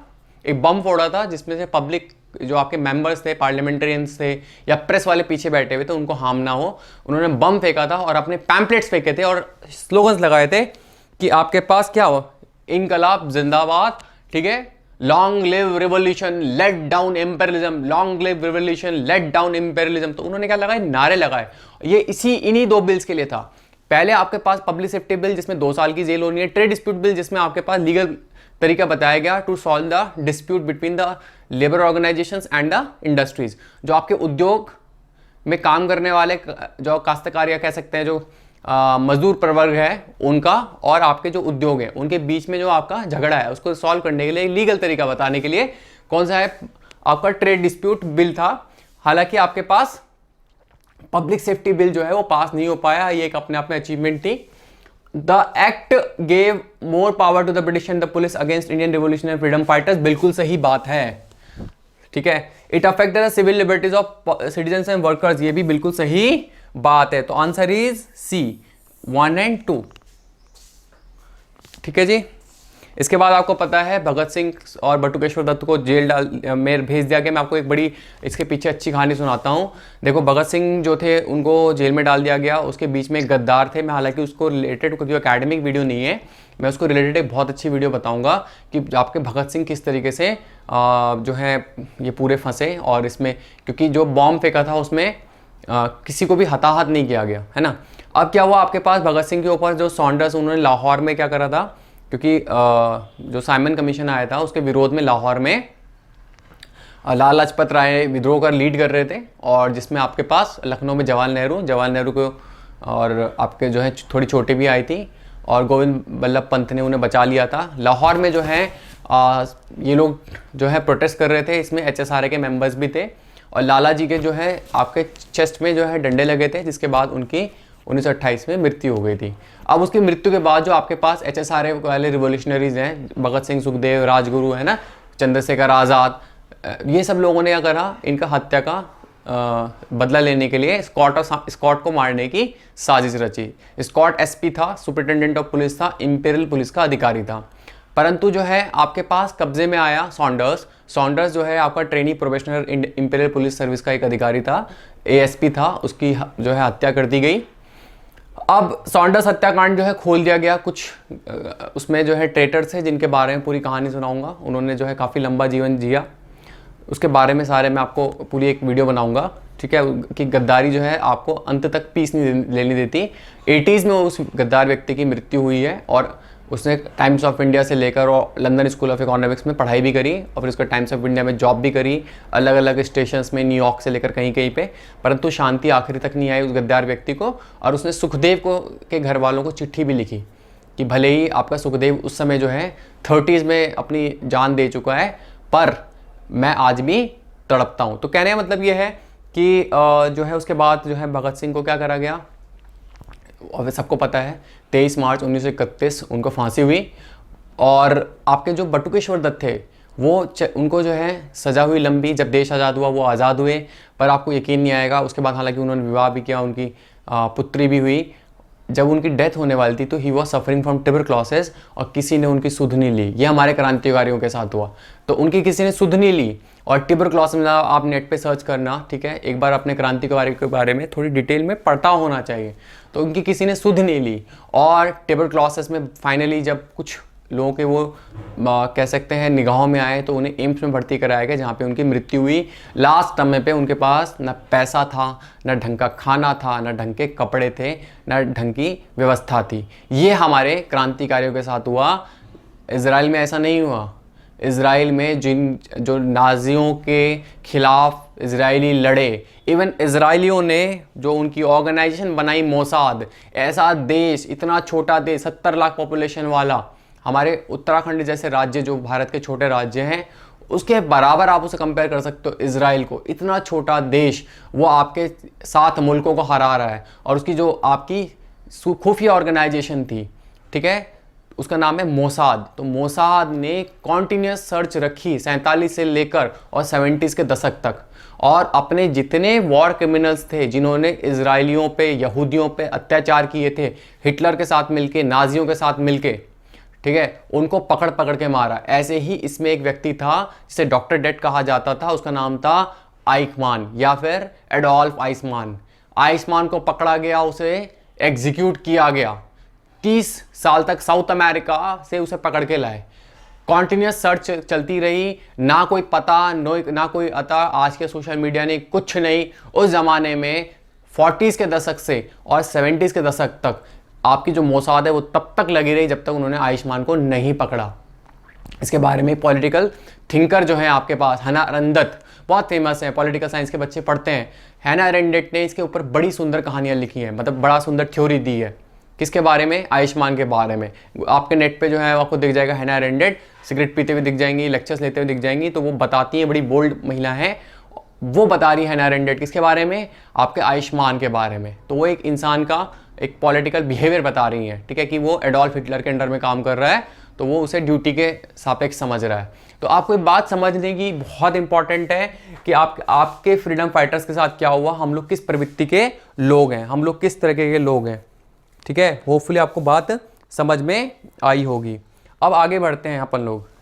एक बम फोड़ा था, जिसमें से पब्लिक जो आपके मेंबर्स थे, पार्लियामेंटेरियंस थे या प्रेस वाले पीछे बैठे हुए थे, उनको हार्म ना हो, उन्होंने बम फेंका था और अपने पैम्पलेट्स फेंके थे और स्लोगन्स लगाए थे कि आपके पास क्या हो, इनकलाब जिंदाबाद, ठीक है, long live revolution, let down imperialism, long live revolution, let down imperialism. तो उन्होंने क्या लगाए, नारे लगाए। ये इन्हीं 2 बिल्स के लिए था। पहले आपके पास पब्लिक सेफ्टी बिल जिसमें 2 साल की जेल होनी है, ट्रेड डिस्प्यूट बिल जिसमें आपके पास लीगल तरीका बताया गया to solve the dispute between the labour organisations and the industries. जो आपके उद्योग में काम करने वाले जो काश्तकार या कह सकते हैं जो मजदूर प्रवर्ग है उनका, और आपके जो उद्योग है उनके बीच में जो आपका झगड़ा है उसको सॉल्व करने के लिए लीगल तरीका बताने के लिए कौन सा है, आपका ट्रेड डिस्प्यूट बिल था। हालांकि आपके पास पब्लिक सेफ्टी बिल जो है वो पास नहीं हो पाया, ये एक अपने आप में अचीवमेंट थी। The act gave more power to the British and the police against Indian revolutionary freedom fighters, बिल्कुल सही बात है, ठीक है। It affected the civil liberties of citizens and workers, ये भी बिल्कुल सही बात है। तो आंसर इज सी 1 और 2, ठीक है जी। इसके बाद आपको पता है भगत सिंह और बटुकेश्वर दत्त को जेल में भेज दिया गया। मैं आपको एक बड़ी इसके पीछे अच्छी कहानी सुनाता हूँ। देखो भगत सिंह जो थे उनको जेल में डाल दिया गया, उसके बीच में एक गद्दार थे। मैं हालांकि उसको रिलेटेड जो एकेडमिक वीडियो नहीं है, मैं उसको रिलेटेड एक बहुत अच्छी वीडियो बताऊंगा कि आपके भगत सिंह किस तरीके से जो है ये पूरे फंसे, और इसमें क्योंकि जो बॉम्ब फेंका था उसमें किसी को भी हताहत नहीं किया गया, है ना। अब क्या हुआ आपके पास, भगत सिंह के ऊपर जो सॉन्डर्स, उन्होंने लाहौर में क्या करा था, क्योंकि जो साइमन कमीशन आया था उसके विरोध में लाहौर में लाला लाजपत राय विद्रोह कर लीड कर रहे थे, और जिसमें आपके पास लखनऊ में जवाहरलाल नेहरू को और आपके जो है थोड़ी छोटी भी आई थी, और गोविंद बल्लभ पंत ने उन्हें बचा लिया था। लाहौर में जो है ये लोग जो है प्रोटेस्ट कर रहे थे, इसमें एचएसआरए के मेंबर्स भी थे, और लाला जी के जो है आपके चेस्ट में जो है डंडे लगे थे, जिसके बाद उनकी 1928 में मृत्यु हो गई थी। अब उसकी मृत्यु के बाद जो आपके पास एचएसआरए वाले रिवोल्यूशनरीज हैं, भगत सिंह, सुखदेव, राजगुरु, है ना, चंद्रशेखर आज़ाद, ये सब लोगों ने क्या करा, इनका हत्या का बदला लेने के लिए स्कॉट को मारने की साजिश रची। स्कॉट एसपी था, सुपरिटेंडेंट ऑफ पुलिस था, इंपीरियल पुलिस का अधिकारी था। परंतु जो है आपके पास कब्जे में आया सॉन्डर्स जो है आपका trainee probationer imperial police service का एक अधिकारी था, एएसपी था, उसकी जो है हत्या कर दी गई। अब सॉन्डर्स हत्याकांड जो है खोल दिया गया। कुछ उसमें जो है ट्रेटर्स है जिनके बारे में पूरी कहानी सुनाऊंगा। उन्होंने जो है काफ़ी लंबा जीवन जिया, उसके बारे में सारे मैं आपको पूरी एक वीडियो बनाऊंगा, ठीक है, कि गद्दारी जो है आपको अंत तक पीस नहीं लेनी देती। 80s में उस गद्दार व्यक्ति की मृत्यु हुई है और उसने टाइम्स ऑफ इंडिया से लेकर और लंदन स्कूल ऑफ इकोनॉमिक्स में पढ़ाई भी करी और फिर उसका टाइम्स ऑफ इंडिया में जॉब भी करी, अलग अलग स्टेशंस में, न्यूयॉर्क से लेकर कहीं कहीं पे। परंतु शांति आखिरी तक नहीं आई उस गद्दार व्यक्ति को। और उसने सुखदेव को के घर वालों को चिट्ठी भी लिखी कि भले ही आपका सुखदेव उस समय जो है 30s में अपनी जान दे चुका है, पर मैं आज भी तड़पता हूँ। तो कहने का मतलब ये है कि जो है उसके बाद जो है भगत सिंह को क्या करा गया, और सबको पता है 23 मार्च 1931 उनको फांसी हुई। और आपके जो बटुकेश्वर दत्त थे वो उनको जो है सज़ा हुई लंबी। जब देश आज़ाद हुआ वो आज़ाद हुए, पर आपको यकीन नहीं आएगा उसके बाद हालांकि उन्होंने विवाह भी किया, उनकी पुत्री भी हुई। जब उनकी डेथ होने वाली थी तो he was suffering from tuberculosis और किसी ने उनकी सुध नहीं ली। ये हमारे क्रांतिकारियों के साथ हुआ, तो उनकी किसी ने सुध नहीं ली। और ट्यूबरक्लोसिस में आप नेट पे सर्च करना, ठीक है, एक बार अपने क्रांतिकारियों के बारे में थोड़ी डिटेल में पढ़ता होना चाहिए। तो उनकी किसी ने सुध नहीं ली और ट्यूबरक्लोसिस में फाइनली जब कुछ लोगों के वो कह सकते हैं निगाहों में आए तो उन्हें एम्स में भर्ती कराया गया, जहाँ पे उनकी मृत्यु हुई। लास्ट समय पे उनके पास न पैसा था, न ढंग का खाना था, न ढंग के कपड़े थे, न ढंग की व्यवस्था थी। ये हमारे क्रांतिकारियों के साथ हुआ। इजराइल में ऐसा नहीं हुआ। इजराइल में जो नाजियों के खिलाफ इजरायली लड़े, इवन इजरायलियों ने जो उनकी ऑर्गेनाइजेशन बनाई मोसाद, ऐसा देश, इतना छोटा देश, 70 लाख पॉपुलेशन वाला, हमारे उत्तराखंड जैसे राज्य जो भारत के छोटे राज्य हैं उसके बराबर आप उसे कंपेयर कर सकते हो इजराइल को। इतना छोटा देश वो आपके 7 मुल्कों को हरा रहा है और उसकी जो आपकी खुफिया ऑर्गेनाइजेशन थी, ठीक है, उसका नाम है मोसाद। तो मोसाद ने कॉन्टिन्यूस सर्च रखी 47 से लेकर और 70s के दशक तक, और अपने जितने वॉर क्रिमिनल्स थे जिन्होंने इजरायलियों पे, यहूदियों पे अत्याचार किए थे, हिटलर के साथ मिलके, नाजियों के साथ मिलके, ठीक है, उनको पकड़ पकड़ के मारा। ऐसे ही इसमें एक व्यक्ति था जिसे डॉक्टर डेथ कहा जाता था, उसका नाम था आइकमान या फिर एडोल्फ आइसमान। आइसमान को पकड़ा गया, उसे एग्जीक्यूट किया गया। 30 साल तक साउथ अमेरिका से उसे पकड़ के लाए। कॉन्टिन्यूस सर्च चलती रही, ना कोई पता, ना कोई अता। आज के सोशल मीडिया ने कुछ नहीं। उस ज़माने में 40s के दशक से और 70s के दशक तक आपकी जो मोसाद है वो तब तक लगी रही जब तक उन्होंने आयुष्मान को नहीं पकड़ा। इसके बारे में पॉलिटिकल थिंकर जो है आपके पास, हैना अरेंडेट, बहुत फेमस है, पॉलिटिकल साइंस के बच्चे पढ़ते हैं। हैना अरेंडेट ने इसके ऊपर बड़ी सुंदर कहानियाँ लिखी हैं, मतलब बड़ा सुंदर थ्योरी दी है। किसके बारे में? आयुष्मान के बारे में। आपके नेट पे जो है आपको दिख जाएगा, हैना अरेंडेट सिगरेट पीते हुए दिख जाएंगी, लेक्चर्स लेते हुए दिख जाएंगी। तो वो बताती हैं, बड़ी बोल्ड महिला है, वो बता रही है हैना अरेंडेट किसके बारे में? आपके आयुष्मान के बारे में। तो वो एक इंसान का एक पॉलिटिकल बिहेवियर बता रही है, ठीक है, कि वो एडोल्फ हिटलर के अंडर में काम कर रहा है तो वो उसे ड्यूटी के सापेक्ष समझ रहा है। तो आपको एक बात समझने की बहुत इंपॉर्टेंट है कि आपके फ्रीडम फाइटर्स के साथ क्या हुआ, हम लोग किस प्रवृत्ति के लोग हैं, हम लोग किस तरीके के लोग हैं, ठीक है। होपफुली आपको बात समझ में आई होगी। अब आगे बढ़ते हैं अपन लोग।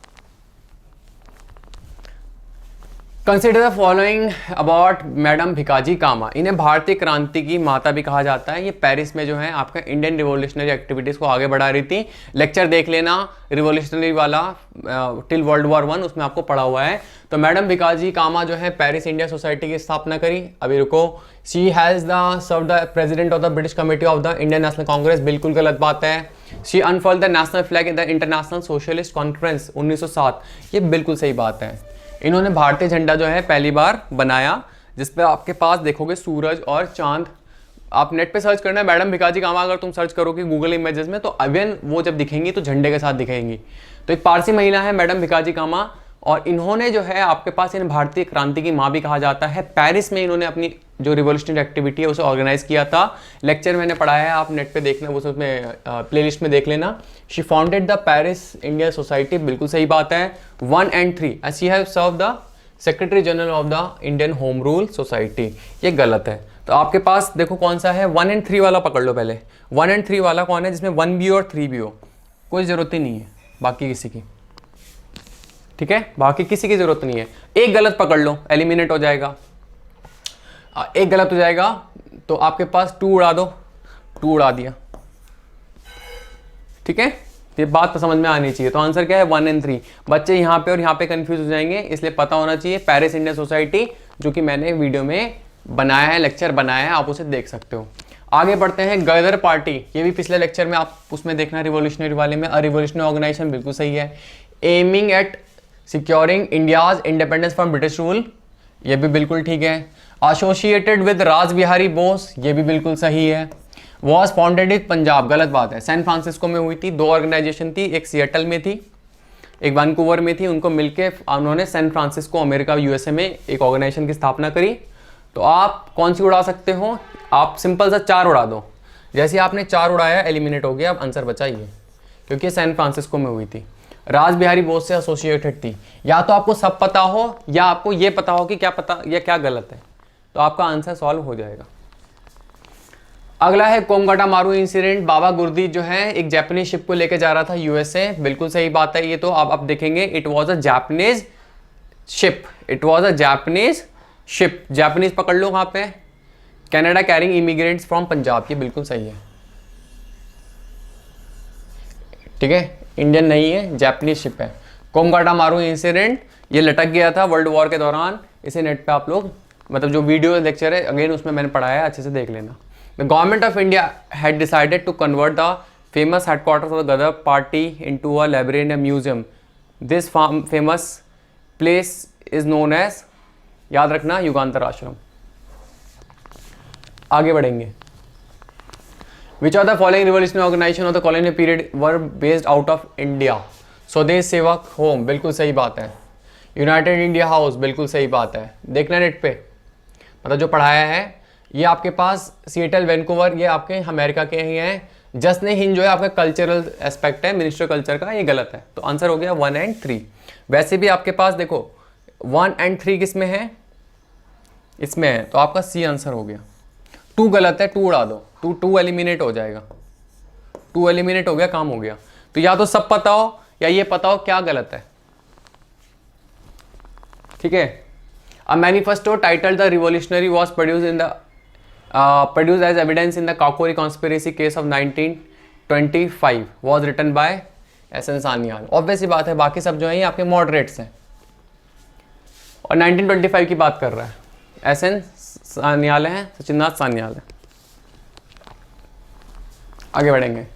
Consider the following about madam Bhikaji Cama. इन्हें भारतीय क्रांति की माता भी कहा जाता है। ये पेरिस में जो है आपका इंडियन रिवोल्यूशनरी एक्टिविटीज़ को आगे बढ़ा रही थी। लेक्चर देख लेना रिवोल्यूशनरी वाला टिल वर्ल्ड वॉर 1, उसमें आपको पढ़ा हुआ है। तो मैडम भिकाजी कामा जो है पेरिस इंडिया सोसाइटी की स्थापना करी। अभी रुको, she has the serve the president of the British committee of the Indian National Congress, बिल्कुल गलत बात है। She unfold the national flag in the international socialist conference 1907, ये बिल्कुल सही बात है। इन्होंने भारतीय झंडा जो है पहली बार बनाया, जिसपे आपके पास देखोगे सूरज और चांद। आप नेट पे सर्च करना है मैडम भिकाजी कामा, अगर तुम सर्च करोगे गूगल इमेजेस में तो अवेन वो जब दिखेंगी तो झंडे के साथ दिखेंगी। तो एक पारसी महिला है मैडम भिकाजी कामा, और इन्होंने जो है आपके पास इन्हें भारतीय क्रांति की माँ भी कहा जाता है। पेरिस में इन्होंने अपनी जो रिवोल्यूशनरी एक्टिविटी है उसे ऑर्गेनाइज किया था। लेक्चर मैंने पढ़ाया है, आप नेट पे देखना, वो उसमें प्लेलिस्ट में देख लेना। She founded the Paris India society, बिल्कुल सही बात है। 1 and 3 she have serve the secretary general of the Indian home rule society, ये गलत है। तो आपके पास देखो कौन सा है, 1 and 3 वाला पकड़ लो पहले। 1 and 3 वाला कौन है जिसमें 1 भी हो और 3 भी हो, कोई ज़रूरत ही नहीं है बाकी किसी की, ठीक है, बाकी किसी की ज़रूरत नहीं है। एक गलत पकड़ लो, एलिमिनेट हो जाएगा। एक गलत हो जाएगा तो आपके पास 2 उड़ा दो, 2 उड़ा दिया, ठीक है। ये बात तो समझ में आनी चाहिए। तो आंसर क्या है, 1 and 3। बच्चे यहाँ पे और यहाँ पे कंफ्यूज हो जाएंगे, इसलिए पता होना चाहिए। पेरिस इंडियन सोसाइटी, जो कि मैंने वीडियो में बनाया है, लेक्चर बनाया है, आप उसे देख सकते हो। आगे बढ़ते हैं, गदर पार्टी, ये भी पिछले लेक्चर में आप उसमें देखना, रिवोल्यूशनरी वाले में। रिवोल्यूशनरी ऑर्गेनाइजेशन बिल्कुल सही है। Aiming at securing India's independence from British rule, ये भी बिल्कुल ठीक है। एसोसिएटेड विद राज बिहारी बोस, ये भी बिल्कुल सही है। वॉज फाउंडेड इन पंजाब, गलत बात है, सैन फ्रांसिस्को में हुई थी। 2 ऑर्गेनाइजेशन थी, एक सिएटल में थी, एक वैंकूवर में थी। उनको मिलके उन्होंने सैन फ्रांसिस्को अमेरिका यूएसए में एक ऑर्गेनाइजेशन की स्थापना करी। तो आप कौन सी उड़ा सकते हो, आप सिंपल सा 4 उड़ा दो। जैसे आपने 4 उड़ाया, एलिमिनेट हो गया। अब आंसर बचा ये, क्योंकि सैन फ्रांसिस्को में हुई थी, राज बिहारी बोस से एसोसिएटेड थी। या तो आपको सब पता हो या आपको ये पता हो कि क्या पता या क्या गलत है, तो आपका आंसर सॉल्व हो जाएगा। अगला है कोमगाटा मारू इंसिडेंट। बाबा गुरदीप जो है एक जापानीज शिप को लेकर जा रहा था यूएसए, बिल्कुल सही बात है। ये तो आप देखेंगे, it was a Japanese ship, it was a Japanese ship. Japanese पकड़ लो वहां पे। Canada carrying immigrants from Punjab, ये बिल्कुल सही है, ठीक है, इंडियन नहीं है, जापानीज शिप है। कोमगाटा मारू इंसिडेंट, ये लटक गया था वर्ल्ड वॉर के दौरान। इसे नेट पे आप लोग, मतलब जो वीडियो लेक्चर है अगेन उसमें मैंने पढ़ाया है, अच्छे से देख लेना। The government of India had decided to convert the famous headquarters of the Ghadar party into a library and museum. This famous place is known as, याद रखना, युगांतर आश्रम। आगे बढ़ेंगे। Which of the following revolutionary organization of the colonial period were based out of India? स्वदेश सेवक होम, बिल्कुल सही बात है। यूनाइटेड इंडिया हाउस, बिल्कुल सही बात है। देखना नेट पे, मतलब जो पढ़ाया है। ये आपके पास सिएटल, वैंकूवर, ये आपके अमेरिका के ही हैं। जश्न हिंद जो है आपका कल्चरल एस्पेक्ट है, मिनिस्टर कल्चर का, ये गलत है। तो आंसर हो गया 1 and 3। वैसे भी आपके पास देखो 1 and 3 किस में है, इसमें है, तो आपका सी आंसर हो गया। 2 गलत है, 2 उड़ा दो, 2 एलिमिनेट हो जाएगा। 2 एलिमिनेट हो गया, काम हो गया। तो या तो सब पता हो या ये पता हो क्या गलत है, ठीक है। A manifesto titled the revolutionary was produced as evidence in the Kakori conspiracy case of 1925 was written by S N. Sanyal. Obvious ही बात है, बाकी सब जो है ये आपके मॉडरेट्स हैं, और 1925 की बात कर रहा है। एस.एन. सान्याल है, सचिंद्रनाथ सान्याल है। आगे बढ़ेंगे।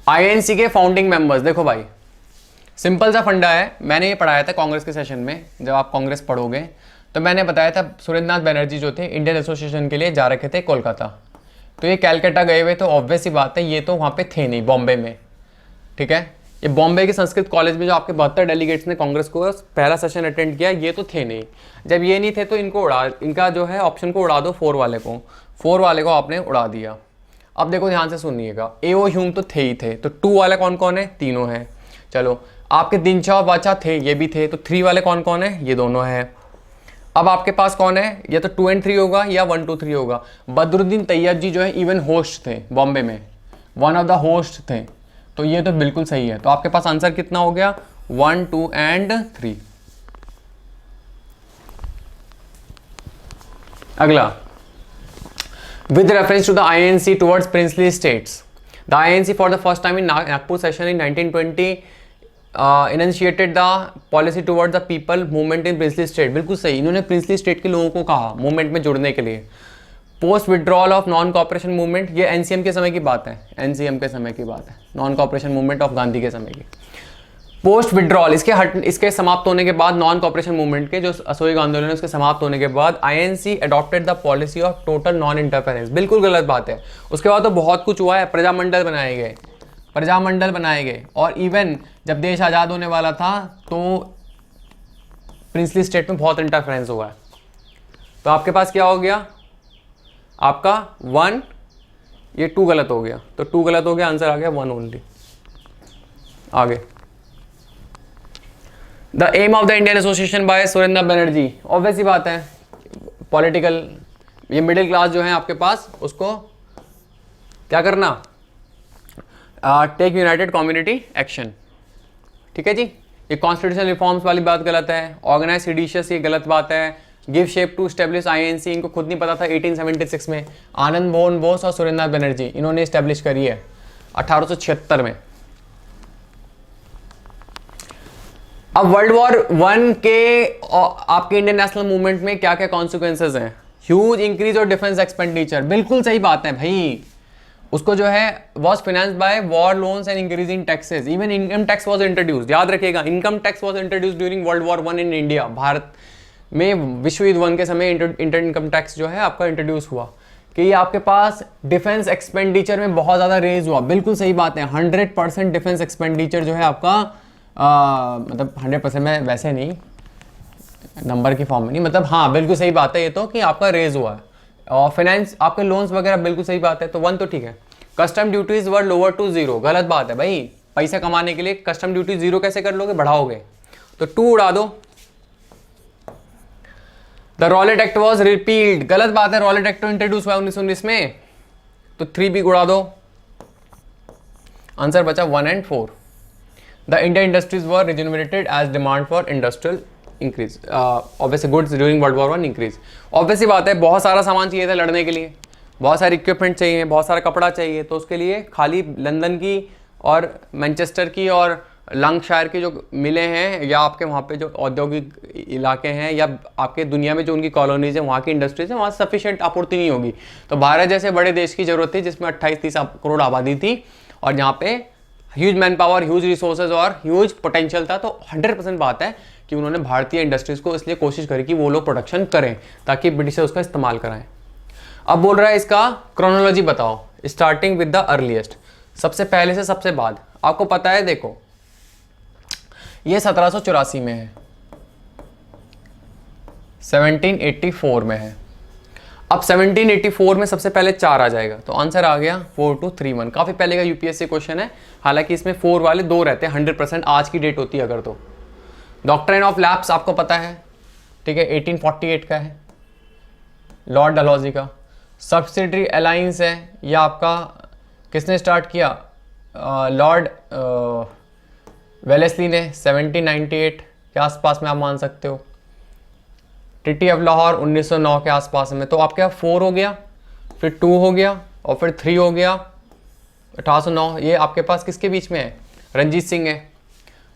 आईएनसी के फाउंडिंग मेंबर्स, देखो भाई सिंपल सा फंडा है, मैंने ये पढ़ाया था कांग्रेस के सेशन में। जब आप कांग्रेस पढ़ोगे तो मैंने बताया था, सुरेंद्रनाथ बनर्जी जो थे इंडियन एसोसिएशन के लिए जा रखे थे कोलकाता, तो ये कैलकाटा गए हुए, तो ऑब्वियस ही बात है ये तो वहाँ पे थे नहीं, बॉम्बे में, ठीक है। ये बॉम्बे के संस्कृत कॉलेज में जो आपके 72 डेलीगेट्स ने कांग्रेस को पहला सेशन अटेंड किया, ये तो थे नहीं। जब ये नहीं थे तो इनको इनका जो है ऑप्शन को उड़ा दो, 4 वाले को आपने उड़ा दिया। अब देखो ध्यान से सुनिएगा, एओ ह्यूम तो थे ही थे, तो 2 वाले कौन कौन है, तीनों हैं। चलो आपके दिनशा बाचा थे, ये भी थे, तो 3 वाले कौन कौन है, ये दोनों हैं। अब आपके पास कौन है, या तो 2 and 3 होगा या 1, 2, 3 होगा। बदरुद्दीन तैयब जी जो है इवन होस्ट थे बॉम्बे में, वन ऑफ द होस्ट थे, तो ये तो बिल्कुल सही है। तो आपके पास आंसर कितना हो गया, 1, 2 and 3। अगला, with reference to the INC towards princely states, the INC for the first time in Nagpur session in 1920 initiated the policy toward the people movement in princely state. बिल्कुल सही, इन्होंने प्रिंसली स्टेट के लोगों को कहा मूवमेंट में जुड़ने के लिए। Post withdrawal of non cooperation movement, ये एनसीएम के समय की बात है, एनसीएम के समय की बात है, non cooperation movement of Gandhi के समय की। पोस्ट विड्रॉल, इसके समाप्त होने के बाद, नॉन कॉपरेशन मूवमेंट के जो असहयोग आंदोलन है उसके समाप्त होने के बाद, INC adopted the policy of total non interference. बिल्कुल गलत बात है। उसके बाद तो बहुत कुछ हुआ है, प्रजामंडल बनाए गए, और इवन जब देश आज़ाद होने वाला था तो प्रिंसली स्टेट में बहुत इंटरफेरेंस हुआ है। तो आपके पास क्या हो गया, आपका 1, ये 2 गलत हो गया, तो 2 गलत हो गया, आंसर आ गया 1 ओनली। आगे, the aim of the Indian association by Surendra Banerjee, obvious ही बात है पॉलिटिकल, ये मिडिल क्लास जो है आपके पास उसको क्या करना, टेक यूनाइटेड कम्युनिटी एक्शन, ठीक है जी। ये कॉन्स्टिट्यूशन रिफॉर्म्स वाली बात गलत है, ऑर्गेनाइज सेडिशियस ये गलत बात है, give shape to establish INC इनको खुद नहीं पता था 1876 में, आनंद मोहन बोस और सुरेंद्र बनर्जी इन्होंने स्टेब्लिश करी है 1876 में। अब वर्ल्ड वॉर 1 के आपके इंडियन नेशनल मूवमेंट में क्या क्या कॉन्सिक्वेंसेज हैं, ह्यूज इंक्रीज और डिफेंस एक्सपेंडिचर, बिल्कुल सही बात है भाई, उसको जो है was financed by war loans and increase in taxes, even income tax was introduced, याद रखिएगा income tax was introduced during world war 1 in India, Bharat में विश्व युद्ध 1 के समय इंटर इनकम टैक्स जो है आपका इंट्रोड्यूस हुआ, कि ये आपके पास डिफेंस एक्सपेंडिचर में बहुत ज़्यादा रेज हुआ, बिल्कुल सही बात है, 100% डिफेंस एक्सपेंडिचर जो है आपका मतलब 100% में वैसे नहीं नंबर की फॉर्म में नहीं, मतलब हाँ बिल्कुल सही बात है ये तो कि आपका रेज हुआ है, और फाइनेंस आपके लोन्स वगैरह बिल्कुल सही बात है, तो 1 तो ठीक है। Custom duties were lower to 0, गलत बात है भाई, पैसा कमाने के लिए कस्टम ड्यूटी 0 कैसे कर लोगे, बढ़ाओगे, तो 2 उड़ा दो। The Rowlatt act was repealed, गलत बात है, रॉलेट एक्ट तो इंट्रोड्यूस हुआ 1919 में, तो 3 भी उड़ा दो, आंसर बचा 1 और 4। The Indian industries were regenerated as demand for industrial increase, obviously goods during world war 1 increase, obviously बात है, बहुत सारा सामान चाहिए था लड़ने के लिए, बहुत सारे इक्विपमेंट चाहिए, बहुत सारा कपड़ा चाहिए, तो उसके लिए खाली लंदन की और मैनचेस्टर की और लंकशायर की जो मिलें हैं या आपके वहाँ पे जो औद्योगिक इलाके हैं या आपके दुनिया में जो उनकी कॉलोनीज हैं वहाँ की इंडस्ट्रीज हैं, वहाँ सफिशिएंट आपूर्ति नहीं होगी, तो भारत जैसे बड़े देश की जरूरत थी जिसमें 28-30 करोड़ आबादी थी और जहाँ पे huge man power, huge resources और ह्यूज पोटेंशियल था, तो 100% बात है कि उन्होंने भारतीय इंडस्ट्रीज को इसलिए कोशिश करी कि वो लोग प्रोडक्शन करें ताकि ब्रिटिशर उसका इस्तेमाल कराएं। अब बोल रहा है इसका क्रोनोलॉजी बताओ, स्टार्टिंग विद द अर्लीस्ट, सबसे पहले से सबसे बाद। आपको पता है देखो ये 1784 में है, 1784 में है, अब 1784 में सबसे पहले 4 आ जाएगा, तो आंसर आ गया 4231, काफी पहले का यूपीएससी क्वेश्चन है, हालांकि इसमें 4 वाले 2 रहते हैं, 100% आज की डेट होती है अगर तो। डॉक्ट्रिन ऑफ लैप्स आपको पता है, ठीक है, 1848 का है, लॉर्ड डलहौजी का। सब्सिडरी अलायंस है, यह आपका किसने स्टार्ट किया, लॉर्ड वेलेस्ली ने 1798 के आसपास में आप मान सकते हो। ट्रीटी ऑफ लाहौर 1909 के आसपास में, तो आपके यहाँ 4 हो गया, फिर 2 हो गया और फिर 3 हो गया, 1809, ये आपके पास किसके बीच में है, रंजीत सिंह है,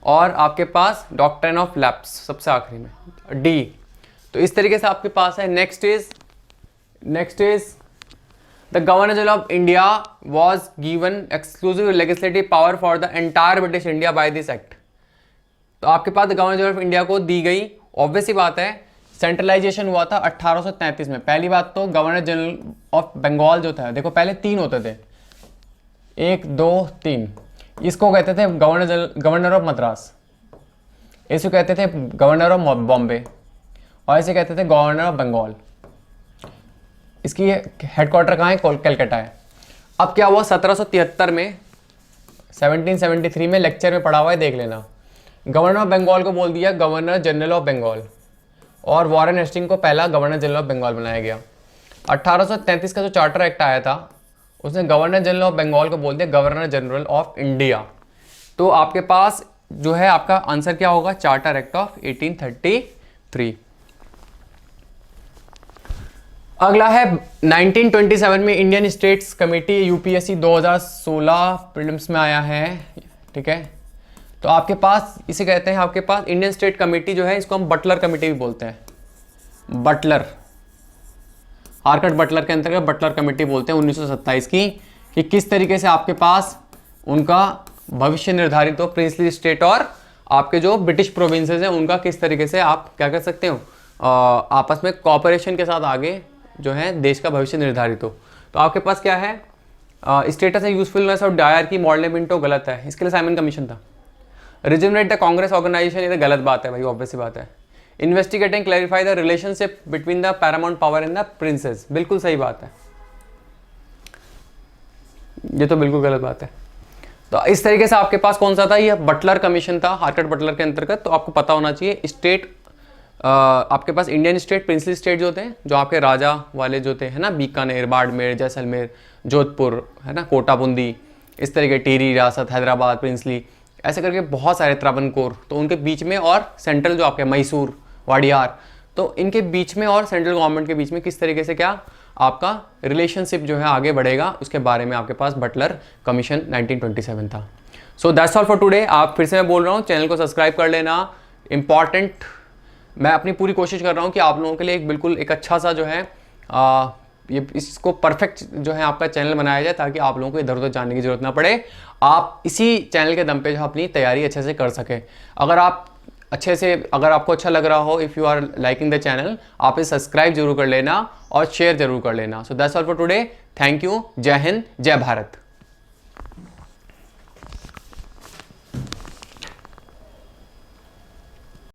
और आपके पास डॉक्ट्रिन ऑफ लैप्स सबसे आखिरी में डी। तो इस तरीके से आपके पास है। Next is the governor general of India was given exclusive legislative power for the entire British India by this act. तो आपके पास गवर्नर जनरल ऑफ इंडिया को दी गई, ऑब्वियस सी बात है, सेंट्रलाइजेशन हुआ था 1833 में। पहली बात तो गवर्नर जनरल ऑफ बंगाल जो था, देखो पहले 3 होते थे, 1 2 3, इसको कहते थे गवर्नर ऑफ मद्रास, इसको कहते थे गवर्नर ऑफ बॉम्बे, और इसे कहते थे गवर्नर ऑफ बंगाल। इसकी हेडक्वार्टर कहाँ है, कलकत्ता है। अब क्या हुआ 1773 में, 1773 में लेक्चर में पढ़ा हुआ है, देख लेना, गवर्नर ऑफ बंगाल को बोल दिया गवर्नर जनरल ऑफ बंगाल, और वॉरेन हेस्टिंग को पहला गवर्नर जनरल ऑफ बंगाल बनाया गया। 1833 का जो चार्टर एक्ट आया था उसने गवर्नर जनरल ऑफ बंगाल को बोल दिया गवर्नर जनरल ऑफ इंडिया। तो आपके पास जो है आपका आंसर क्या होगा, चार्टर एक्ट ऑफ 1833। अगला है 1927 में Indian states committee, UPSC 2016 prelims में आया है, ठीक है। तो आपके पास इसे कहते हैं, आपके पास इंडियन स्टेट कमेटी जो है इसको हम बटलर कमेटी भी बोलते हैं, बटलर, हार्कट बटलर के अंतर्गत बटलर कमेटी बोलते हैं 1927 की, कि किस तरीके से आपके पास उनका भविष्य निर्धारित हो, प्रिंसली स्टेट और आपके जो ब्रिटिश प्रोविंसेस हैं उनका किस तरीके से आप क्या कर सकते हो, आपस में कॉपरेशन के साथ आगे जो है देश का भविष्य निर्धारित हो। तो आपके पास क्या है, status and usefulness of Dyer की मॉडल मिंटो गलत है, इसके लिए साइमन कमीशन था। रिजिमनेट द कांग्रेस ऑर्गेनाइजेशन, ये तो गलत बात है भाई, ऑब्वियस बात है। Investigate and clarify the relationship between the Paramount power and the princess, बिल्कुल सही बात है, ये तो बिल्कुल गलत बात है। तो इस तरीके से आपके पास कौन सा था, ये बटलर कमीशन था, हार्कट बटलर के अंतर्गत। तो आपको पता होना चाहिए स्टेट, आपके पास इंडियन स्टेट, प्रिंसली स्टेट जो थे, जो आपके राजा वाले जो थे, है ना, बीकानेर, बाड़मेर, जैसलमेर, जोधपुर, है ना, कोटा बूंदी, इस तरह के टिहरी रियासत, हैदराबाद, प्रिंसली, ऐसे करके बहुत सारे, त्रावणकोर, तो उनके बीच में, और सेंट्रल जो आपके मैसूर, वाडियार, तो इनके बीच में और सेंट्रल गवर्नमेंट के बीच में किस तरीके से क्या आपका रिलेशनशिप जो है आगे बढ़ेगा, उसके बारे में आपके पास बटलर कमीशन 1927 था। So that's all for today. आप फिर से मैं बोल रहा हूँ, चैनल को सब्सक्राइब कर लेना, इंपॉर्टेंट, मैं अपनी पूरी कोशिश कर रहा हूँ कि आप लोगों के लिए एक बिल्कुल एक अच्छा सा जो है ये इसको परफेक्ट जो है आपका चैनल बनाया जाए, ताकि आप लोगों को इधर उधर जाने की जरूरत ना पड़े, आप इसी चैनल के दम पे जो अपनी तैयारी अच्छे से कर सके। अगर आप अच्छे से, अगर आपको अच्छा लग रहा हो, if you are liking the channel, आप इसे सब्सक्राइब जरूर कर लेना और शेयर जरूर कर लेना। So that's all for today. Thank you. जय हिंद, जय भारत।